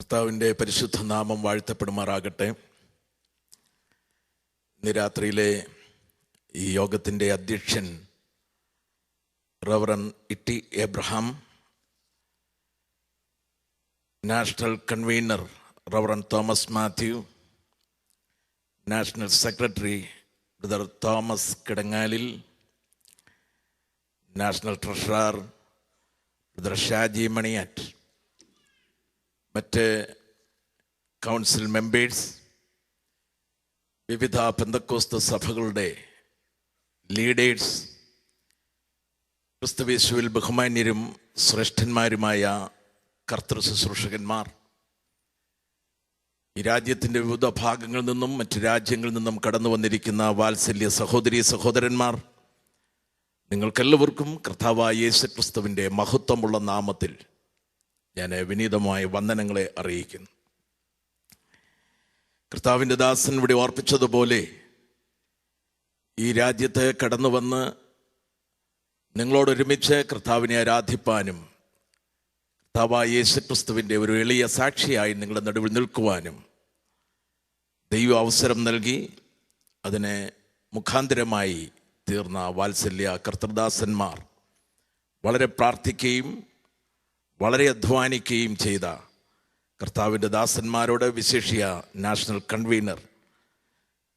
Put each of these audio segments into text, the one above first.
കർത്താവിൻ്റെ പരിശുദ്ധ നാമം വാഴ്ത്തപ്പെടുമാറാകട്ടെ. ഇന്ന് രാത്രിയിലെ ഈ യോഗത്തിൻ്റെ അധ്യക്ഷൻ reverend Itty Abraham, national convener reverend Thomas Mathew, national secretary brother Thomas കിടങ്ങാലിൽ, national treasurer brother Shaji Maniyat, മറ്റ് കൗൺസിൽ മെമ്പേഴ്സ്, വിവിധ പെന്തക്കോസ്ത് സഭകളുടെ ലീഡേഴ്സ്, ക്രിസ്തുയേശുവിൽ ബഹുമാന്യരും ശ്രേഷ്ഠന്മാരുമായ കർത്തൃ ശുശ്രൂഷകന്മാർ, ഈ രാജ്യത്തിൻ്റെ വിവിധ ഭാഗങ്ങളിൽ നിന്നും മറ്റ് രാജ്യങ്ങളിൽ നിന്നും കടന്നു വന്നിരിക്കുന്ന വാത്സല്യ സഹോദരീ സഹോദരന്മാർ, നിങ്ങൾക്കെല്ലാവർക്കും കർത്താവായ യേശുക്രിസ്തുവിൻ്റെ മഹത്വമുള്ള നാമത്തിൽ ഞാൻ വിനീതമായ വന്ദനങ്ങളെ അറിയിക്കുന്നു. കർത്താവിൻ്റെ ദാസൻ ഇവിടെ ഓർപ്പിച്ചതുപോലെ ഈ രാജ്യത്ത് കടന്നു വന്ന് നിങ്ങളോടൊരുമിച്ച് കർത്താവിനെ ആരാധിപ്പാനും കർത്താവായ യേശുക്രിസ്തുവിൻ്റെ ഒരു എളിയ സാക്ഷിയായി നിങ്ങളുടെ നടുവിൽ നിൽക്കുവാനും ദൈവം അവസരം നൽകി. അതിനെ മുഖാന്തരമായി തീർന്ന വാത്സല്യ കർത്തൃദാസന്മാർ, വളരെ പ്രാർത്ഥിക്കുകയും വളരെ അധ്വാനിക്കുകയും ചെയ്ത കർത്താവിൻ്റെ ദാസന്മാരോട്, വിശേഷിയ നാഷണൽ കൺവീനർ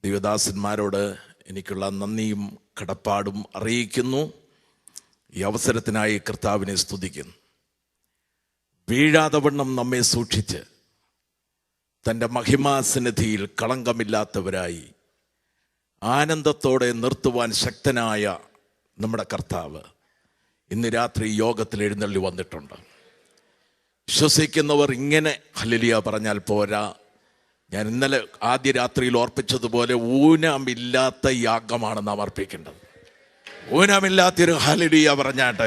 ദൈവദാസന്മാരോട് എനിക്കുള്ള നന്ദിയും കടപ്പാടും അറിയിക്കുന്നു. ഈ അവസരത്തിനായി കർത്താവിനെ സ്തുതിക്കുന്നു. വീഴാതെ വണ്ണം നമ്മെ സൂക്ഷിച്ച് തൻ്റെ മഹിമാസന്നിധിയിൽ കളങ്കമില്ലാത്തവരായി ആനന്ദത്തോടെ നിർത്തുവാൻ ശക്തനായ നമ്മുടെ കർത്താവ് ഇന്ന് രാത്രി യോഗത്തിൽ എഴുന്നള്ളി വന്നിട്ടുണ്ട്. വിശ്വസിക്കുന്നവർ ഇങ്ങനെ ഹല്ലേലൂയ പറഞ്ഞാൽ പോരാ. ഞാൻ ഇന്നലെ ആദ്യ രാത്രിയിൽ ഓർപ്പിച്ചതുപോലെ ഊനമില്ലാത്ത യാഗമാണ് നാം അർപ്പിക്കേണ്ടത്. ഊനമില്ലാത്തൊരു ഹല്ലേലൂയ പറഞ്ഞാട്ടെ.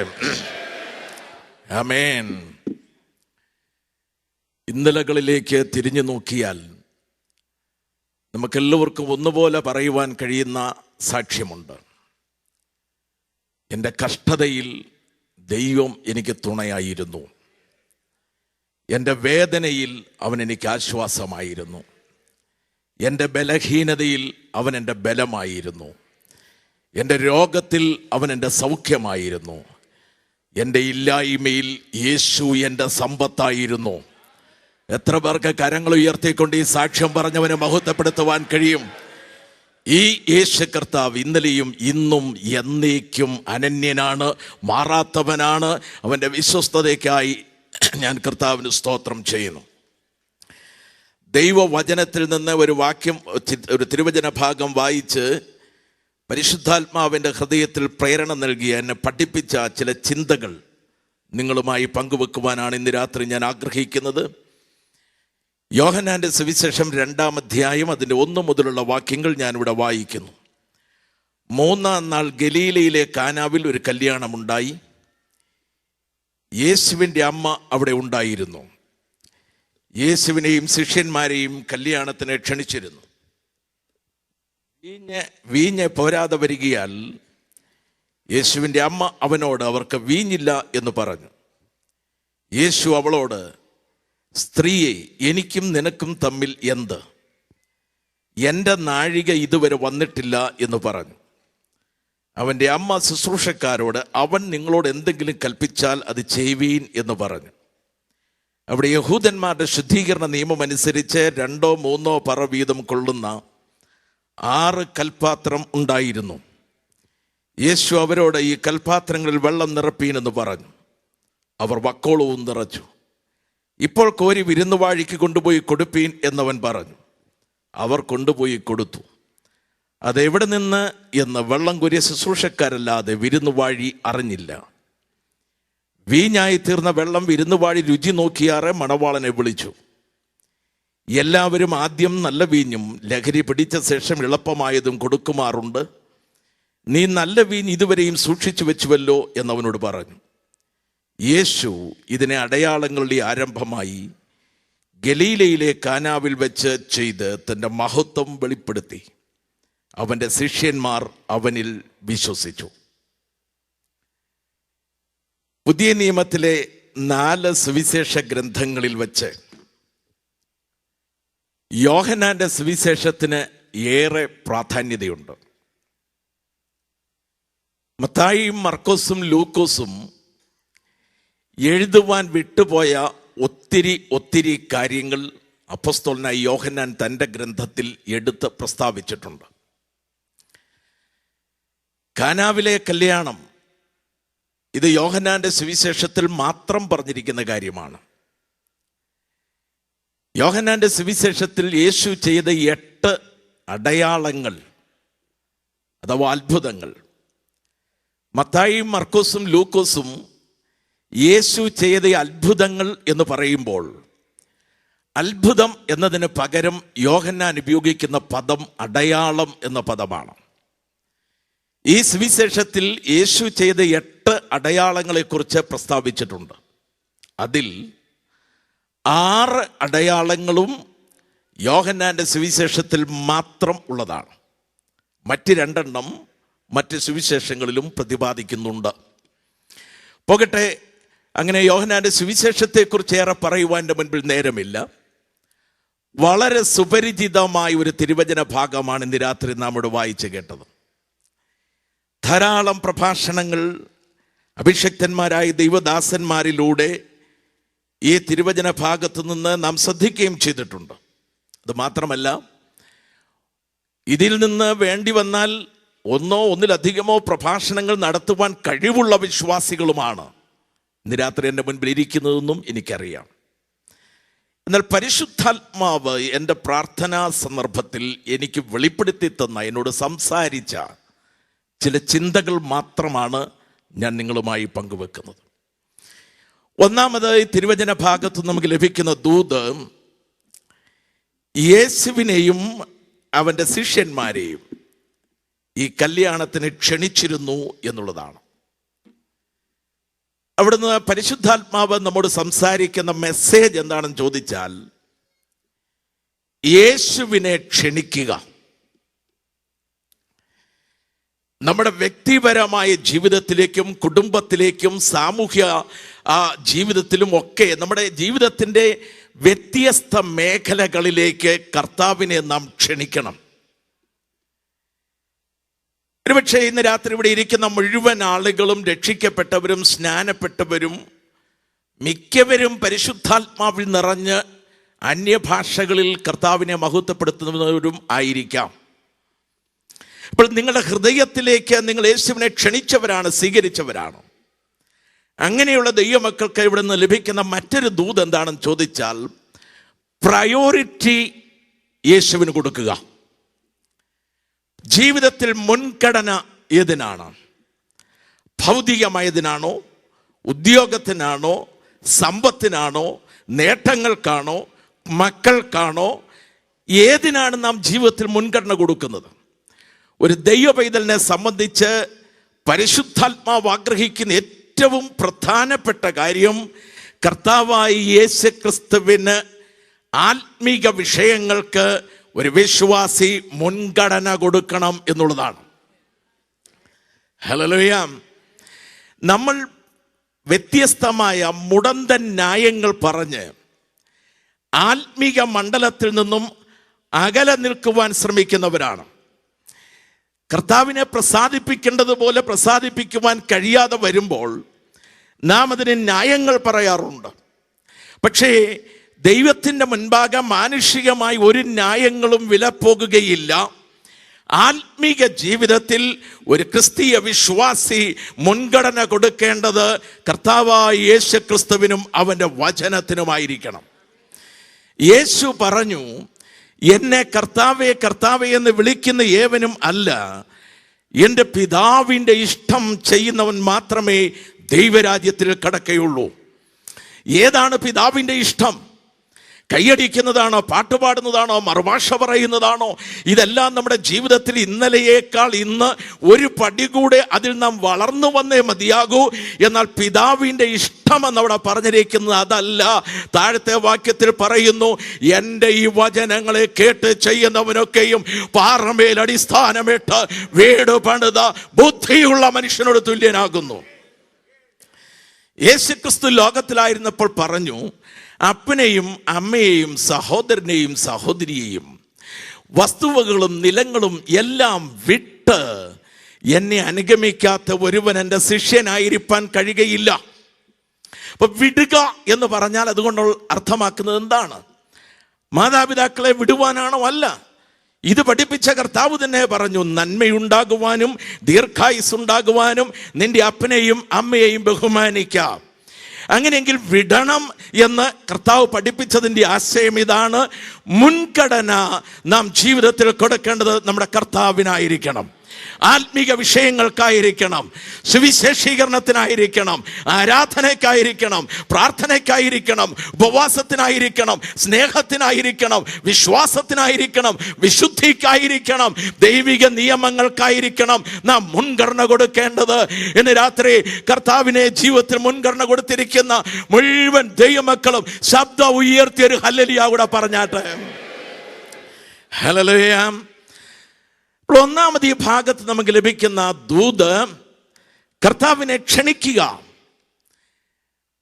ആമേൻ. ഇന്നലകളിലേക്ക് തിരിഞ്ഞു നോക്കിയാൽ നമുക്കെല്ലാവർക്കും ഒന്നുപോലെ പറയുവാൻ കഴിയുന്ന സാക്ഷ്യമുണ്ട്. എൻ്റെ കഷ്ടതയിൽ ദൈവം എനിക്ക് തുണയായിരുന്നു. എൻ്റെ വേദനയിൽ അവൻ എനിക്ക് ആശ്വാസമായിരുന്നു. എൻ്റെ ബലഹീനതയിൽ അവൻ എൻ്റെ ബലമായിരുന്നു. എൻ്റെ രോഗത്തിൽ അവൻ എൻ്റെ സൗഖ്യമായിരുന്നു. എൻ്റെ ഇല്ലായ്മയിൽ യേശു എൻ്റെ സമ്പത്തായിരുന്നു. എത്ര പേർക്ക് കരങ്ങൾ ഉയർത്തിക്കൊണ്ട് ഈ സാക്ഷ്യം പറഞ്ഞവനെ മഹത്വപ്പെടുത്തുവാൻ കഴിയും? ഈ യേശു കർത്താവ് ഇന്നലെയും ഇന്നും എന്നേക്കും അനന്യനാണ്, മാറാത്തവനാണ്. അവൻ്റെ വിശ്വസ്തതയ്ക്കായി ഞാൻ കർത്താവിന് സ്തോത്രം ചെയ്യുന്നു. ദൈവവചനത്തിൽ നിന്ന് ഒരു വാക്യം, ഒരു തിരുവചന ഭാഗം വായിച്ച് പരിശുദ്ധാത്മാവിൻ്റെ ഹൃദയത്തിൽ പ്രേരണ നൽകിയ, എന്നെ പഠിപ്പിച്ച ചില ചിന്തകൾ നിങ്ങളുമായി പങ്കുവെക്കുവാനാണ് ഇന്ന് രാത്രി ഞാൻ ആഗ്രഹിക്കുന്നത്. യോഹന്നാൻ്റെ സുവിശേഷം 2-ാം അധ്യായം അതിൻ്റെ 1 മുതലുള്ള വാക്യങ്ങൾ ഞാനിവിടെ വായിക്കുന്നു. 3-ാം നാൾ ഗലീലയിലെ കാനാവിൽ ഒരു കല്യാണമുണ്ടായി. യേശുവിൻ്റെ അമ്മ അവിടെ ഉണ്ടായിരുന്നു. യേശുവിനെയും ശിഷ്യന്മാരെയും കല്യാണത്തിന് ക്ഷണിച്ചിരുന്നു. വീഞ്ഞ് പോരാതെ വരികയാൽ യേശുവിൻ്റെ അമ്മ അവനോട് അവർക്ക് വീഞ്ഞില്ല എന്ന് പറഞ്ഞു. യേശു അവളോട്, സ്ത്രീയെ, എനിക്കും നിനക്കും തമ്മിൽ എന്ത്? എൻ്റെ നാഴിക ഇതുവരെ വന്നിട്ടില്ല എന്ന് പറഞ്ഞു. അവൻ്റെ അമ്മ ശുശ്രൂഷക്കാരോട്, അവൻ നിങ്ങളോട് എന്തെങ്കിലും കൽപ്പിച്ചാൽ അത് ചെയ്യുവീൻ എന്ന് പറഞ്ഞു. അവിടെ യഹൂദന്മാരുടെ ശുദ്ധീകരണ നിയമം അനുസരിച്ച് 2-3 പറ വീതം കൊള്ളുന്ന 6 കൽപാത്രം ഉണ്ടായിരുന്നു. യേശു അവരോട്, ഈ കൽപാത്രങ്ങളിൽ വെള്ളം നിറപ്പീനെന്ന് പറഞ്ഞു. അവർ വക്കോളവും നിറച്ചു. ഇപ്പോൾ കോരി വിരുന്നുവാഴിക്ക് കൊണ്ടുപോയി കൊടുപ്പീൻ എന്നവൻ പറഞ്ഞു. അവർ കൊണ്ടുപോയി കൊടുത്തു. അതെവിടെ നിന്ന് എന്ന് വെള്ളം കോരിയ ശുശ്രൂഷക്കാരല്ലാതെ വിരുന്നുവാഴി അറിഞ്ഞില്ല. വീഞ്ഞായി തീർന്ന വെള്ളം വിരുന്നുവാഴി രുചി നോക്കിയാറെ മണവാളനെ വിളിച്ചു. എല്ലാവരും ആദ്യം നല്ല വീഞ്ഞും ലഹരി പിടിച്ച ശേഷം എളുപ്പമായതും കൊടുക്കുമാറുണ്ട്. നീ നല്ല വീഞ്ഞ് ഇതുവരെയും സൂക്ഷിച്ചു വെച്ചുവല്ലോ എന്നവനോട് പറഞ്ഞു. യേശു ഇതിനെ അടയാളങ്ങളുടെ ആരംഭമായി ഗലീലയിലെ കാനാവിൽ വെച്ച് ചെയ്ത് തൻ്റെ മഹത്വം വെളിപ്പെടുത്തി. അവൻ്റെ ശിഷ്യന്മാർ അവനിൽ വിശ്വസിച്ചു. പുതിയ നിയമത്തിലെ 4 സുവിശേഷ ഗ്രന്ഥങ്ങളിൽ വച്ച് യോഹന്നാന്റെ സുവിശേഷത്തിന് ഏറെ പ്രാധാന്യതയുണ്ട്. മത്തായിയും മർക്കോസും ലൂക്കോസും എഴുതുവാൻ വിട്ടുപോയ ഒത്തിരി കാര്യങ്ങൾ അപ്പോസ്തലനായ യോഹന്നാൻ തൻ്റെ ഗ്രന്ഥത്തിൽ എടുത്ത് പ്രസ്താവിച്ചിട്ടുണ്ട്. കാനാവിലെ കല്യാണം ഇത് യോഹന്നാന്റെ സുവിശേഷത്തിൽ മാത്രം പറഞ്ഞിരിക്കുന്ന കാര്യമാണ്. യോഹന്നാന്റെ സുവിശേഷത്തിൽ യേശു ചെയ്ത 8 അടയാളങ്ങൾ അഥവാ അത്ഭുതങ്ങൾ, മത്തായിയും മർക്കോസും ലൂക്കോസും യേശു ചെയ്ത അത്ഭുതങ്ങൾ എന്ന് പറയുമ്പോൾ അത്ഭുതം എന്നതിന് പകരം യോഹന്നാൻ ഉപയോഗിക്കുന്ന പദം അടയാളം എന്ന പദമാണ്. ഈ സുവിശേഷത്തിൽ യേശു ചെയ്ത 8 അടയാളങ്ങളെക്കുറിച്ച് പ്രസ്താവിച്ചിട്ടുണ്ട്. അതിൽ 6 അടയാളങ്ങളും യോഹന്നാന്റെ സുവിശേഷത്തിൽ മാത്രം ഉള്ളതാണ്. മറ്റ് 2 മറ്റ് സുവിശേഷങ്ങളിലും പ്രതിപാദിക്കുന്നുണ്ട്. പോകട്ടെ, അങ്ങനെ യോഹന്നാന്റെ സുവിശേഷത്തെക്കുറിച്ച് ഏറെ പറയുവാൻ എൻ്റെ മുൻപിൽ നേരമില്ല. വളരെ സുപരിചിതമായ ഒരു തിരുവചന ഭാഗമാണ് ഇന്ന് രാത്രി നാം ഇവിടെ വായിച്ചു കേട്ടത്. ധാരാളം പ്രഭാഷണങ്ങൾ അഭിഷക്തന്മാരായ ദൈവദാസന്മാരിലൂടെ ഈ തിരുവചന ഭാഗത്തു നിന്ന് നാം ശ്രദ്ധിക്കുകയും ചെയ്തിട്ടുണ്ട്. അത് മാത്രമല്ല, ഇതിൽ നിന്ന് വേണ്ടി വന്നാൽ ഒന്നിലധികമോ പ്രഭാഷണങ്ങൾ നടത്തുവാൻ കഴിവുള്ള വിശ്വാസികളുമാണ് ഇന്ന് രാത്രി എൻ്റെ മുൻപിൽ ഇരിക്കുന്നതെന്നും എനിക്കറിയാം. എന്നാൽ പരിശുദ്ധാത്മാവ് എൻ്റെ പ്രാർത്ഥനാ സന്ദർഭത്തിൽ എനിക്ക് വെളിപ്പെടുത്തി തന്ന, എന്നോട് സംസാരിച്ച ചില ചിന്തകൾ മാത്രമാണ് ഞാൻ നിങ്ങളുമായി പങ്കുവെക്കുന്നത്. ഒന്നാമത്, ഈ തിരുവചന ഭാഗത്ത് നമുക്ക് ലഭിക്കുന്ന ദൂത് യേശുവിനെയും അവൻ്റെ ശിഷ്യന്മാരെയും ഈ കല്യാണത്തിന് ക്ഷണിച്ചിരുന്നു എന്നുള്ളതാണ്. അവിടുന്ന് പരിശുദ്ധാത്മാവ് നമ്മോട് സംസാരിക്കുന്ന മെസ്സേജ് എന്താണെന്ന് ചോദിച്ചാൽ, യേശുവിനെ ക്ഷണിക്കുക. നമ്മുടെ വ്യക്തിപരമായ ജീവിതത്തിലേക്കും കുടുംബത്തിലേക്കും സാമൂഹ്യ ജീവിതത്തിലും ഒക്കെ നമ്മുടെ ജീവിതത്തിൻ്റെ വ്യത്യസ്ത മേഖലകളിലേക്ക് കർത്താവിനെ നാം ക്ഷണിക്കണം. ഒരുപക്ഷെ ഇന്ന് രാത്രി ഇവിടെ ഇരിക്കുന്ന മുഴുവൻ ആളുകളും രക്ഷിക്കപ്പെട്ടവരും സ്നാനപ്പെട്ടവരും മിക്കവരും പരിശുദ്ധാത്മാവിൽ നിറഞ്ഞ് അന്യഭാഷകളിൽ കർത്താവിനെ മഹത്വപ്പെടുത്തുന്നവരും ആയിരിക്കാം. അപ്പോൾ നിങ്ങളുടെ ഹൃദയത്തിലേക്ക് നിങ്ങൾ യേശുവിനെ ക്ഷണിച്ചവരാണ്, സ്വീകരിച്ചവരാണ്. അങ്ങനെയുള്ള ദൈവമക്കൾക്ക് ഇവിടെ നിന്ന് ലഭിക്കുന്ന മറ്റൊരു ദൂത് എന്താണെന്ന് ചോദിച്ചാൽ, പ്രയോറിറ്റി യേശുവിന് കൊടുക്കുക. ജീവിതത്തിൽ മുൻഗണന ഏതിനാണ്? ഭൗതികമായതിനാണോ, ഉദ്യോഗത്തിനാണോ, സമ്പത്തിനാണോ, നേട്ടങ്ങൾക്കാണോ, മക്കൾക്കാണോ? ഏതിനാണ് നാം ജീവിതത്തിൽ മുൻഗണന കൊടുക്കുന്നത്? ഒരു ദൈവ പൈതലിനെ സംബന്ധിച്ച് പരിശുദ്ധാത്മാവ് ആഗ്രഹിക്കുന്ന ഏറ്റവും പ്രധാനപ്പെട്ട കാര്യം കർത്താവായ യേശുക്രിസ്തുവിന് ആത്മീക വിഷയങ്ങൾക്ക് ഒരു വിശ്വാസി മുൻഗണന കൊടുക്കണം എന്നുള്ളതാണ്. ഹല്ലേലൂയ. നമ്മൾ വ്യത്യസ്തമായ മുടന്തൻ ന്യായങ്ങൾ പറഞ്ഞ് ആത്മീക മണ്ഡലത്തിൽ നിന്നും അകലെ നിൽക്കുവാൻ ശ്രമിക്കുന്നവരാണ്. കർത്താവിനെ പ്രസാദിപ്പിക്കേണ്ടതുപോലെ പ്രസാദിപ്പിക്കുവാൻ കഴിയാതെ വരുമ്പോൾ നാം അതിന് ന്യായങ്ങൾ പറയാറുണ്ട്. പക്ഷേ ദൈവത്തിൻ്റെ മുൻപാകെ മാനുഷികമായി ഒരു ന്യായങ്ങളും വിലപ്പോകുകയില്ല. ആത്മീക ജീവിതത്തിൽ ഒരു ക്രിസ്തീയ വിശ്വാസി മുൻഗണന കൊടുക്കേണ്ടത് കർത്താവായ യേശുക്രിസ്തുവിനും അവൻ്റെ വചനത്തിനുമായിരിക്കണം. യേശു പറഞ്ഞു, എന്നെ കർത്താവേ കർത്താവേ എന്ന് വിളിക്കുന്ന ഏവനും അല്ല, എൻ്റെ പിതാവിൻ്റെ ഇഷ്ടം ചെയ്യുന്നവൻ മാത്രമേ ദൈവരാജ്യത്തിൽ കടക്കുകയുള്ളൂ. ഏതാണ് പിതാവിൻ്റെ ഇഷ്ടം? കൈയടിക്കുന്നതാണോ, പാട്ടുപാടുന്നതാണോ, മറുഭാഷ പറയുന്നതാണോ? ഇതെല്ലാം നമ്മുടെ ജീവിതത്തിൽ ഇന്നലെയേക്കാൾ ഇന്ന് ഒരു പടി കൂടെ അതിൽ നാം വളർന്നു വന്നേ മതിയാകൂ. എന്നാൽ പിതാവിൻ്റെ ഇഷ്ടമെന്നവിടെ പറഞ്ഞിരിക്കുന്നത് അതല്ല. താഴത്തെ വാക്യത്തിൽ പറയുന്നു, എൻ്റെ ഈ വചനങ്ങളെ കേട്ട് ചെയ്യുന്നവനൊക്കെയും പാറമേൽ അടിസ്ഥാനമിട്ട് വീട് പണിത ബുദ്ധിയുള്ള മനുഷ്യനോട് തുല്യനാകുന്നു. യേശുക്രിസ്തു ലോകത്തിലായിരുന്നപ്പോൾ പറഞ്ഞു, അപ്പനെയും അമ്മയെയും സഹോദരനെയും സഹോദരിയെയും വസ്തുവകളും നിലങ്ങളും എല്ലാം വിട്ട് എന്നെ അനുഗമിക്കാത്ത ഒരുവൻ എൻ്റെ ശിഷ്യനായിരിക്കാൻ കഴിയുകയില്ല. അപ്പൊ വിടുക എന്ന് പറഞ്ഞാൽ അതുകൊണ്ട് അർത്ഥമാക്കുന്നത് എന്താണ്? മാതാപിതാക്കളെ വിടുവാനാണോ? അല്ല. ഇത് പഠിപ്പിച്ച കർത്താവ് തന്നെ പറഞ്ഞു, നന്മയുണ്ടാകുവാനും ദീർഘായുസ്സുണ്ടാകുവാനും നിന്റെ അപ്പനെയും അമ്മയെയും ബഹുമാനിക്കാം. അങ്ങനെയെങ്കിൽ വിടണം എന്ന് കർത്താവ് പഠിപ്പിച്ചതിൻ്റെ ആശയം ഇതാണ്: മുൻഗണന നാം ജീവിതത്തിൽ കൊടുക്കേണ്ടത് നമ്മുടെ കർത്താവിനായിരിക്കണം, ആത്മീക വിഷയങ്ങൾക്കായിരിക്കണം, സുവിശേഷീകരണത്തിനായിരിക്കണം, ആരാധനയ്ക്കായിരിക്കണം, പ്രാർത്ഥനയ്ക്കായിരിക്കണം, ഉപവാസത്തിനായിരിക്കണം, സ്നേഹത്തിനായിരിക്കണം, വിശ്വാസത്തിനായിരിക്കണം, വിശുദ്ധിക്കായിരിക്കണം, ദൈവിക നിയമങ്ങൾക്കായിരിക്കണം നാം മുൻഗണന കൊടുക്കേണ്ടത്. ഇന്ന് രാത്രി കർത്താവിനെ ജീവിതത്തിൽ മുൻഗണന കൊടുത്തിരിക്കുന്ന മുഴുവൻ ദൈവമക്കളും ശബ്ദം ഉയർത്തിയൊരു ഹല്ലേലൂയ കൂടെ പറഞ്ഞാട്ടെ. ഹല്ലേലൂയ. ഒന്നാമത് ഈ ഭാഗത്ത് നമുക്ക് ലഭിക്കുന്ന ദൂത് കർത്താവിനെ ക്ഷണിക്കുക.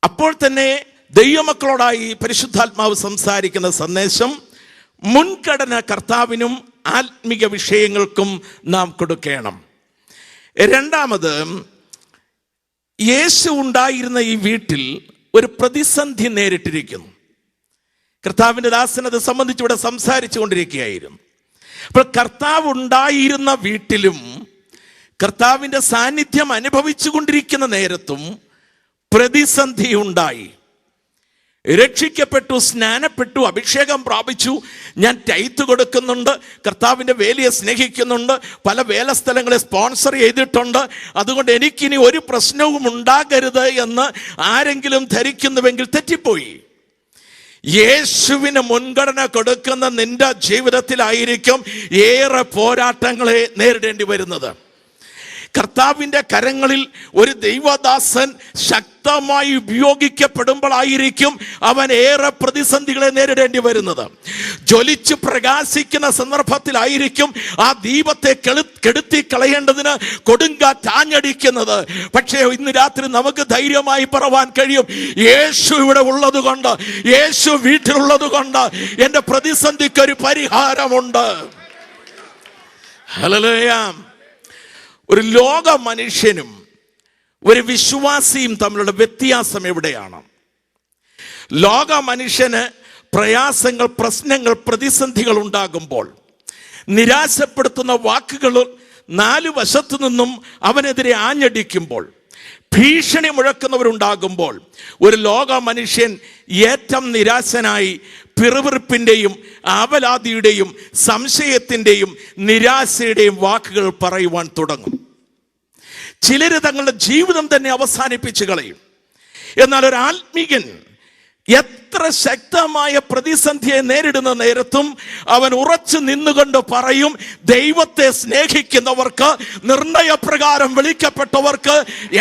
അപ്പോൾ തന്നെ ദൈവമക്കളോടായി പരിശുദ്ധാത്മാവ് സംസാരിക്കുന്ന സന്ദേശം മുൻഗണന കർത്താവിനും ആത്മീക വിഷയങ്ങൾക്കും നാം കൊടുക്കണം. രണ്ടാമത്, യേശു ഉണ്ടായിരുന്ന ഈ വീട്ടിൽ ഒരു പ്രതിസന്ധി നേരിട്ടിരിക്കുന്നു. കർത്താവിൻ്റെ ദാസനത് സംബന്ധിച്ച് ഇവിടെ സംസാരിച്ചു കൊണ്ടിരിക്കുകയായിരുന്നു. അപ്പോൾ കർത്താവ് ഉണ്ടായിരുന്ന വീട്ടിലും കർത്താവിൻ്റെ സാന്നിധ്യം അനുഭവിച്ചു കൊണ്ടിരിക്കുന്ന നേരത്തും പ്രതിസന്ധി ഉണ്ടായി. രക്ഷിക്കപ്പെട്ടു, സ്നാനപ്പെട്ടു, അഭിഷേകം പ്രാപിച്ചു, ഞാൻ ടൈത്ത് കൊടുക്കുന്നുണ്ട്, കർത്താവിൻ്റെ വേലയെ സ്നേഹിക്കുന്നുണ്ട്, പല വേലസ്ഥലങ്ങളെ സ്പോൺസർ ചെയ്തിട്ടുണ്ട്, അതുകൊണ്ട് എനിക്കിനി ഒരു പ്രശ്നവും ഉണ്ടാകരുത് എന്ന് ആരെങ്കിലും ധരിക്കുന്നുവെങ്കിൽ തെറ്റിപ്പോയി. യേശുവിന് മുൻഗണന കൊടുക്കുന്ന നിന്റെ ജീവിതത്തിലായിരിക്കും ഏറെ പോരാട്ടങ്ങളെ നേരിടേണ്ടി വരുന്നത്. കർത്താവിൻ്റെ കരങ്ങളിൽ ഒരു ദൈവദാസൻ ശക്തമായി ഉപയോഗിക്കപ്പെടുമ്പോഴായിരിക്കും അവൻ ഏറെ പ്രതിസന്ധികളെ നേരിടേണ്ടി വരുന്നത്. ജ്വലിച്ച് പ്രകാശിക്കുന്ന സന്ദർഭത്തിലായിരിക്കും ആ ദീപത്തെ കെടുത്തി കളയേണ്ടതിന് കൊടുങ്കാറ്റ് ആഞ്ഞടിക്കുന്നത്. പക്ഷേ ഇന്ന് രാത്രി നമുക്ക് ധൈര്യമായി പറവാൻ കഴിയും, യേശു ഇവിടെ ഉള്ളത് കൊണ്ട്, യേശു വീട്ടിലുള്ളത് കൊണ്ട് എൻ്റെ പ്രതിസന്ധിക്കൊരു പരിഹാരമുണ്ട്. ഹല്ലേലൂയ. ഒരു ലോക മനുഷ്യനും ഒരു വിശ്വാസിയും തമ്മിലുള്ള വ്യത്യാസം എവിടെയാണ്? ലോക മനുഷ്യന് പ്രയാസങ്ങൾ, പ്രശ്നങ്ങൾ, പ്രതിസന്ധികൾ ഉണ്ടാകുമ്പോൾ, നിരാശപ്പെടുത്തുന്ന വാക്കുകൾ നാലു വശത്തു നിന്നും അവനെതിരെ ആഞ്ഞടിക്കുമ്പോൾ, ഭീഷണി മുഴക്കുന്നവരുണ്ടാകുമ്പോൾ, ഒരു ലോക മനുഷ്യൻ ഏറ്റവും നിരാശനായി പിറുപിറുപ്പിൻ്റെയും ആവലാതിയുടെയും സംശയത്തിൻ്റെയും നിരാശയുടെയും വാക്കുകൾ പറയുവാൻ തുടങ്ങും. ചിലർ തങ്ങളുടെ ജീവിതം തന്നെ അവസാനിപ്പിച്ച് കളയും. എന്നാൽ ഒരു ആത്മീകൻ എത്ര ശക്തമായ പ്രതിസന്ധിയെ നേരിടുന്ന നേരത്തും അവൻ ഉറച്ചു നിന്നുകൊണ്ട് പറയും, ദൈവത്തെ സ്നേഹിക്കുന്നവർക്ക്, നിർണയപ്രകാരം വിളിക്കപ്പെട്ടവർക്ക്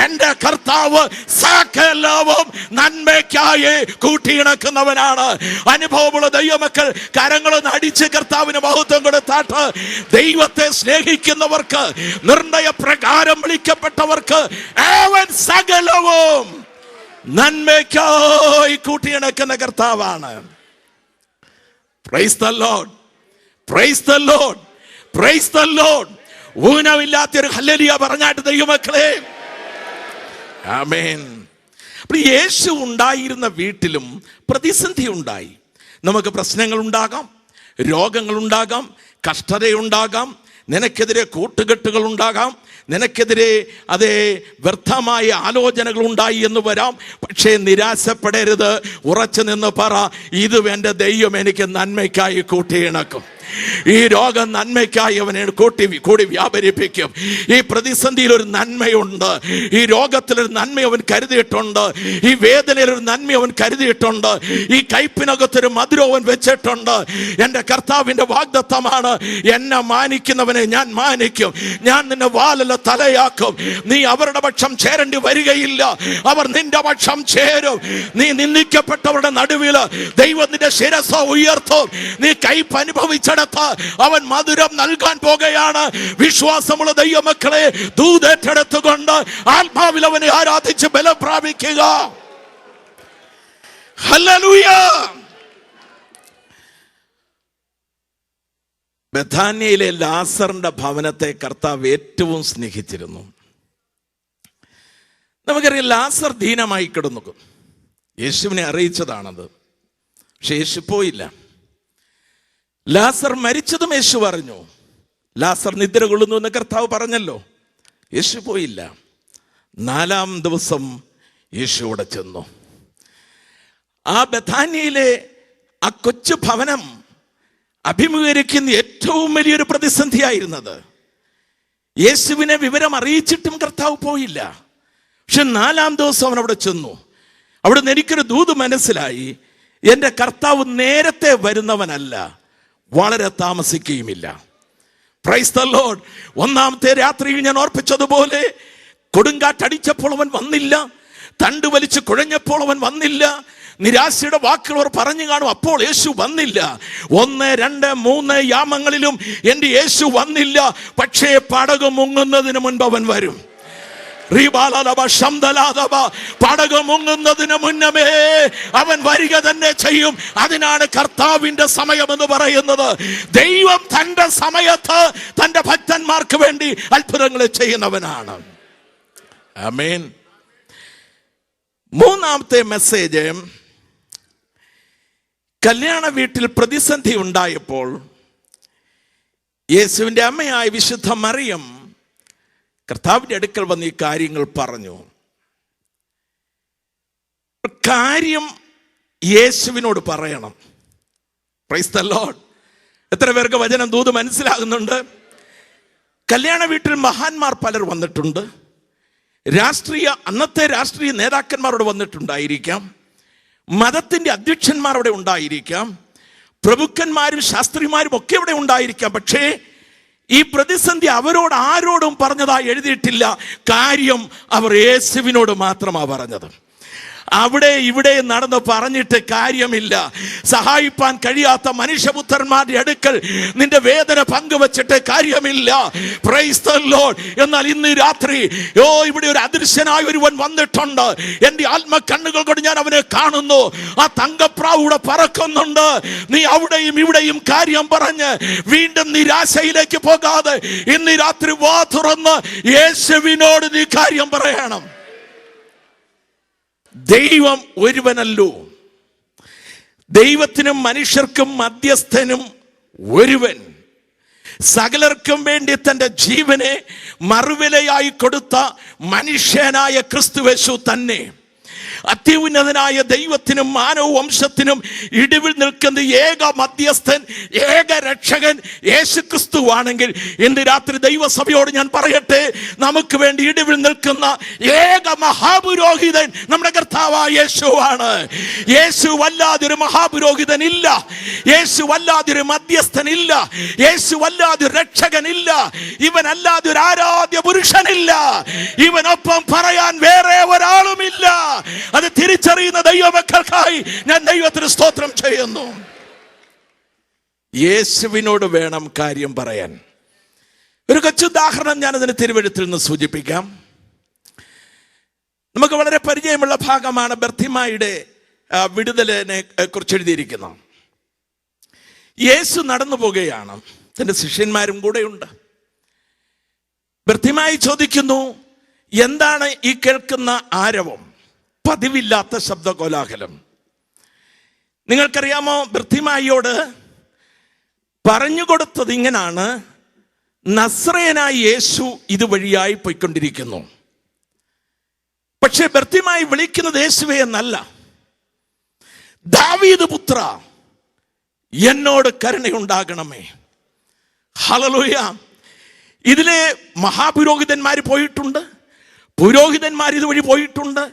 എൻ്റെ കർത്താവ് സകലവും നന്മയ്ക്കായി കൂട്ടിയിണക്കുന്നവനാണ്. അനുഭവമുള്ള ദൈവമക്കൾ കരങ്ങളൊന്ന് അടിച്ച് കർത്താവിന് മഹത്വം കൊടുത്താട്ട്. ദൈവത്തെ സ്നേഹിക്കുന്നവർക്ക്, നിർണയപ്രകാരം വിളിക്കപ്പെട്ടവർക്ക് അവൻ സകലവും നന്മയ്ക്കായി കൂട്ടിയിണക്കുന്ന കർത്താവാണ്. Praise the lord, praise the lord, praise the lord. ഊനമില്ലാത്തൊരു ഹല്ലേലൂയ പറഞ്ഞാട്ട് ദൈവമക്കളെ, ആമേൻ. അപ്പോൾ യേശു ഉണ്ടായിരുന്ന വീട്ടിലും പ്രതിസന്ധി ഉണ്ടായി. നമുക്ക് പ്രശ്നങ്ങൾ ഉണ്ടാകാം, രോഗങ്ങൾ ഉണ്ടാകാം, കഷ്ടതയുണ്ടാകാം, നിനക്കെതിരെ കൂട്ടുകെട്ടുകൾ ഉണ്ടാകാം, നിനക്കെതിരെ അതേ വ്യർത്ഥമായ ആലോചനകൾ ഉണ്ടായി എന്ന് വരാം. പക്ഷേ നിരാശപ്പെടരുത്. ഉറച്ചു നിന്ന് പറ, ഇത് എൻ്റെ ദൈവം എനിക്ക് നന്മയ്ക്കായി കൂട്ടിയിണക്കും. ഈ രോഗം നന്മയ്ക്കായി അവനെ കൂടി വ്യാപരിപ്പിക്കും. ഈ പ്രതിസന്ധിയിൽ ഒരു നന്മയുണ്ട്, ഈ രോഗത്തിലൊരു നന്മ അവൻ കരുതിയിട്ടുണ്ട്, ഈ വേദനയിലൊരു നന്മ അവൻ കരുതിയിട്ടുണ്ട്, ഈ കയ്പിനകത്തൊരു മധുരം അവൻ വെച്ചിട്ടുണ്ട്. എൻ്റെ കർത്താവിൻ്റെ വാഗ്ദത്തമാണ്, എന്നെ മാനിക്കുന്നവനെ ഞാൻ മാനിക്കും, ഞാൻ നിന്നെ വാലല്ല തലയാക്കും. നീ അവരുടെ പക്ഷം ചേരേണ്ടി വരികയില്ല, അവർ നിന്റെ പക്ഷം ചേരും. നീ നിന്ദിക്കപ്പെട്ടവരുടെ നടുവിൽ ദൈവം നിന്റെ ശിരസ്സ ഉയർത്തും. നീ കയ്പ് അനുഭവിച്ച അവൻ മധുരം നൽകാൻ പോകുകയാണ്. വിശ്വാസമുള്ള ദൈവമക്കളെ, ദൂതേറ്റെടുത്തുകൊണ്ട് ആത്മാവിൽ അവനെ ആരാധിച്ച് ബലം പ്രാപിക്കുക. ഹല്ലേലൂയ. ബഥാന്യയിലെ ലാസറിന്റെ ഭവനത്തെ കർത്താവ് ഏറ്റവും സ്നേഹിച്ചിരുന്നു. നമുക്കറിയാം, ലാസർ ദീനമായി കിടന്നു. യേശുവിനെ അറിയിച്ചതാണത്. പക്ഷെ യേശു പോയില്ല. ലാസർ മരിച്ചതും യേശു പറഞ്ഞു. ലാസർ നിദ്ര കൊള്ളുന്നു എന്ന് കർത്താവ് പറഞ്ഞല്ലോ. യേശു പോയില്ല. 4-ാം ദിവസം യേശു അവിടെ ചെന്നു. ആ ബഥാന്യയിലെ ആ കൊച്ചു ഭവനം അഭിമുഖീകരിക്കുന്ന ഏറ്റവും വലിയൊരു പ്രതിസന്ധിയായിരുന്നത്. യേശുവിനെ വിവരം അറിയിച്ചിട്ടും കർത്താവ് പോയില്ല. പക്ഷെ 4-ാം ദിവസം അവൻ അവിടെ ചെന്നു. അവിടെ നിന്ന് എനിക്കൊരു ദൂത് മനസ്സിലായി. എൻ്റെ കർത്താവ് നേരത്തെ വരുന്നവനല്ല, വളരെ താമസിക്കുകയുമില്ല. Praise the lord. 1-ാമത്തെ രാത്രിയിൽ ഞാൻ ഓർപ്പിച്ചതുപോലെ കൊടുങ്കാറ്റടിച്ചപ്പോൾ അവൻ വന്നില്ല, തണ്ട് വലിച്ച് കുഴഞ്ഞപ്പോൾ അവൻ വന്നില്ല, നിരാശയുടെ വാക്കുകൾ അവർ പറഞ്ഞു കാണും, അപ്പോൾ യേശു വന്നില്ല. 1, 2, 3 യാമങ്ങളിലും എൻ്റെ യേശു വന്നില്ല. പക്ഷേ പടക് മുങ്ങുന്നതിന് മുൻപ് അവൻ വരും. പടക് മുങ്ങുന്നതിന് മുന്നമേ അവൻ വരിക തന്നെ ചെയ്യും. അതിനാണ് കർത്താവിന്റെ സമയം എന്ന് പറയുന്നത്. ദൈവം തന്റെ സമയത്ത് തന്റെ ഭക്തന്മാർക്ക് വേണ്ടി അത്ഭുതങ്ങൾ ചെയ്യുന്നവനാണ്. ആമേൻ. 3-ാമത്തെ മെസ്സേജ്, കല്യാണ വീട്ടിൽ പ്രതിസന്ധി ഉണ്ടായപ്പോൾ യേശുവിൻ്റെ അമ്മയായ വിശുദ്ധ മറിയം കർത്താവിൻ്റെ അടുക്കൽ വന്ന് ഈ കാര്യങ്ങൾ പറഞ്ഞു. കാര്യം യേശുവിനോട് പറയണം. Price the Lord. എത്ര പേർക്ക് വചനം ദൂത് മനസ്സിലാകുന്നുണ്ട്? കല്യാണ വീട്ടിൽ മഹാന്മാർ പലർ വന്നിട്ടുണ്ട്. അന്നത്തെ രാഷ്ട്രീയ നേതാക്കന്മാരോട് വന്നിട്ടുണ്ടായിരിക്കാം, മതത്തിന്റെ അധ്യക്ഷന്മാർ അവിടെ ഉണ്ടായിരിക്കാം, പ്രഭുക്കന്മാരും ശാസ്ത്രിമാരും ഒക്കെ ഇവിടെ ഉണ്ടായിരിക്കാം. പക്ഷേ ഈ പ്രതിസന്ധി അവരോട് ആരോടും പറഞ്ഞതായി എഴുതിയിട്ടില്ല. കാര്യം അവർ യേശുവിനോട് മാത്രമാണ് പറഞ്ഞത്. അവിടെ ഇവിടെ നടന്ന് പറഞ്ഞിട്ട് കാര്യമില്ല. സഹായിപ്പാൻ കഴിയാത്ത മനുഷ്യപുത്രന്മാരുടെ അടുക്കൽ നിന്റെ വേദന പങ്കുവച്ചിട്ട് കാര്യമില്ല. Price the Lord. എന്നാൽ ഇന്ന് രാത്രി ഇവിടെ ഒരു അദൃശ്യനായ ഒരുവൻ വന്നിട്ടുണ്ട്. എൻ്റെ ആത്മകണ്ണുകൾ കൊണ്ട് ഞാൻ അവനെ കാണുന്നു. ആ തങ്കപ്രാവിടെ പറക്കുന്നുണ്ട്. നീ അവിടെയും ഇവിടെയും കാര്യം പറഞ്ഞ് വീണ്ടും നിരാശയിലേക്ക് പോകാതെ ഇന്ന് രാത്രി വാ തുറന്ന് യേശുവിനോട് നീ കാര്യം പറയണം. ദൈവം ഒരുവനല്ലോ, ദൈവത്തിനും മനുഷ്യർക്കും മധ്യസ്ഥനും ഒരുവൻ. സകലർക്കും വേണ്ടി തന്റെ ജീവനെ മറുവിലയായി കൊടുത്ത മനുഷ്യനായ ക്രിസ്തുയേശു തന്നെ. അത്യുന്നതനായ ദൈവത്തിനും മാനവ വംശത്തിനും ഇടിവിൽ നിൽക്കുന്ന ഏക മധ്യസ്ഥൻ, ഏക രക്ഷകൻ യേശു ക്രിസ്തുവാണെങ്കിൽ ഇന്ന് രാത്രി ദൈവസഭയോട് ഞാൻ പറയട്ടെ, നമുക്ക് വേണ്ടി ഇടിവിൽ നിൽക്കുന്ന ഏക മഹാപുരോഹിതൻ നമ്മുടെ കർത്താവായ യേശുവാണ്. യേശു വല്ലാതൊരു മഹാപുരോഹിതൻ ഇല്ല, യേശു വല്ലാതൊരു മധ്യസ്ഥൻ ഇല്ല, യേശു വല്ലാതൊരു രക്ഷകൻ ഇല്ല, ഇവൻ അല്ലാതെ ഒരു ആരാധ്യ പുരുഷനില്ല, ഇവനൊപ്പം പറയാൻ വേറെ ഒരാളുമില്ല. അത് തിരിച്ചറിയുന്ന ദൈവമക്കൾക്കായി ഞാൻ ദൈവത്തിന് സ്തോത്രം ചെയ്യുന്നു. യേശുവിനോട് വേണം കാര്യം പറയാൻ. ഒരു കൊച്ചുദാഹരണം ഞാൻ അതിന് തിരുവെഴുത്തിൽ നിന്ന് സൂചിപ്പിക്കാം. നമുക്ക് വളരെ പരിചയമുള്ള ഭാഗമാണ് ബർത്തിമായിയുടെ വിടുതലിനെ കുറിച്ച് എഴുതിയിരിക്കുന്നത്. യേശു നടന്നു പോകുകയാണ്, തന്റെ ശിഷ്യന്മാരും കൂടെയുണ്ട്. ബർത്തിമായി ചോദിക്കുന്നു, എന്താണ് ഈ കേൾക്കുന്ന ആരവം? പതിവില്ലാത്ത ശബ്ദ കോലാഹലം. നിങ്ങൾക്കറിയാമോ, ബർത്തിമായിയോട് പറഞ്ഞുകൊടുത്തത് ഇങ്ങനാണ്: നസ്രയനായ യേശു ഇതുവഴിയായി പോയിക്കൊണ്ടിരിക്കുന്നു. പക്ഷെ ബർത്തിമായി വിളിക്കുന്നത് യേശുവേ എന്നല്ല, ദാവീദ് പുത്ര എന്നോട് കരുണയുണ്ടാകണമേ. ഹല്ലേലൂയ. ഇതിലെ മഹാപുരോഹിതന്മാർ പോയിട്ടുണ്ട്, പുരോഹിതന്മാർ ഇതുവഴി പോയിട്ടുണ്ട്,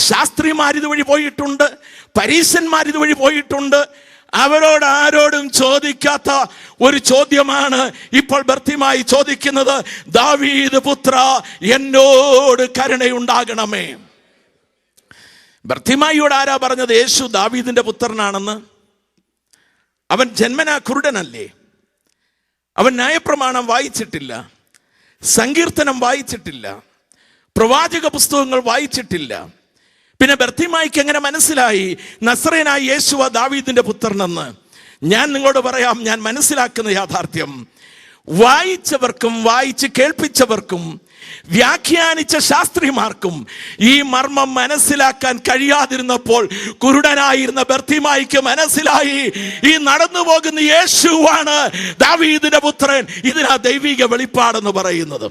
ശാസ്ത്രിമാർ ഇതുവഴി പോയിട്ടുണ്ട്, പരീശന്മാർ ഇതുവഴി പോയിട്ടുണ്ട്. അവരോട് ആരോടും ചോദിക്കാത്ത ഒരു ചോദ്യമാണ് ഇപ്പോൾ ബർത്തിമായി ചോദിക്കുന്നത്: ദാവീദ് പുത്ര എന്നോട് കരുണയുണ്ടാകണമേ. ബർത്തിമായിയോട് ആരാ പറഞ്ഞത് യേശു ദാവീദിന്റെ പുത്രനാണെന്ന്? അവൻ ജന്മനാ കുരുടനല്ലേ? അവൻ ന്യായപ്രമാണം വായിച്ചിട്ടില്ല, സങ്കീർത്തനം വായിച്ചിട്ടില്ല, പ്രവാചക പുസ്തകങ്ങൾ വായിച്ചിട്ടില്ല. പിന്നെ ബർത്തിമായിക്ക് എങ്ങനെ മനസ്സിലായി നസറേനായ യേശുവ ദാവീദിന്റെ പുത്രനെന്ന്? ഞാൻ നിങ്ങളോട് പറയാം, ഞാൻ മനസ്സിലാക്കുന്ന യാഥാർത്ഥ്യം, വായിച്ചവർക്കും വായിച്ച് കേൾപ്പിച്ചവർക്കും വ്യാഖ്യാനിച്ച ശാസ്ത്രിമാർക്കും ഈ മർമ്മം മനസ്സിലാക്കാൻ കഴിയാതിരുന്നപ്പോൾ കുരുടനായിരുന്ന ബർത്തിമായിക്ക് മനസ്സിലായി, ഈ നടന്നു പോകുന്ന യേശുവാണ് ദാവീദിന്റെ പുത്രൻ. ഇതിനാ ദൈവിക വെളിപ്പാടെന്ന് പറയുന്നത്.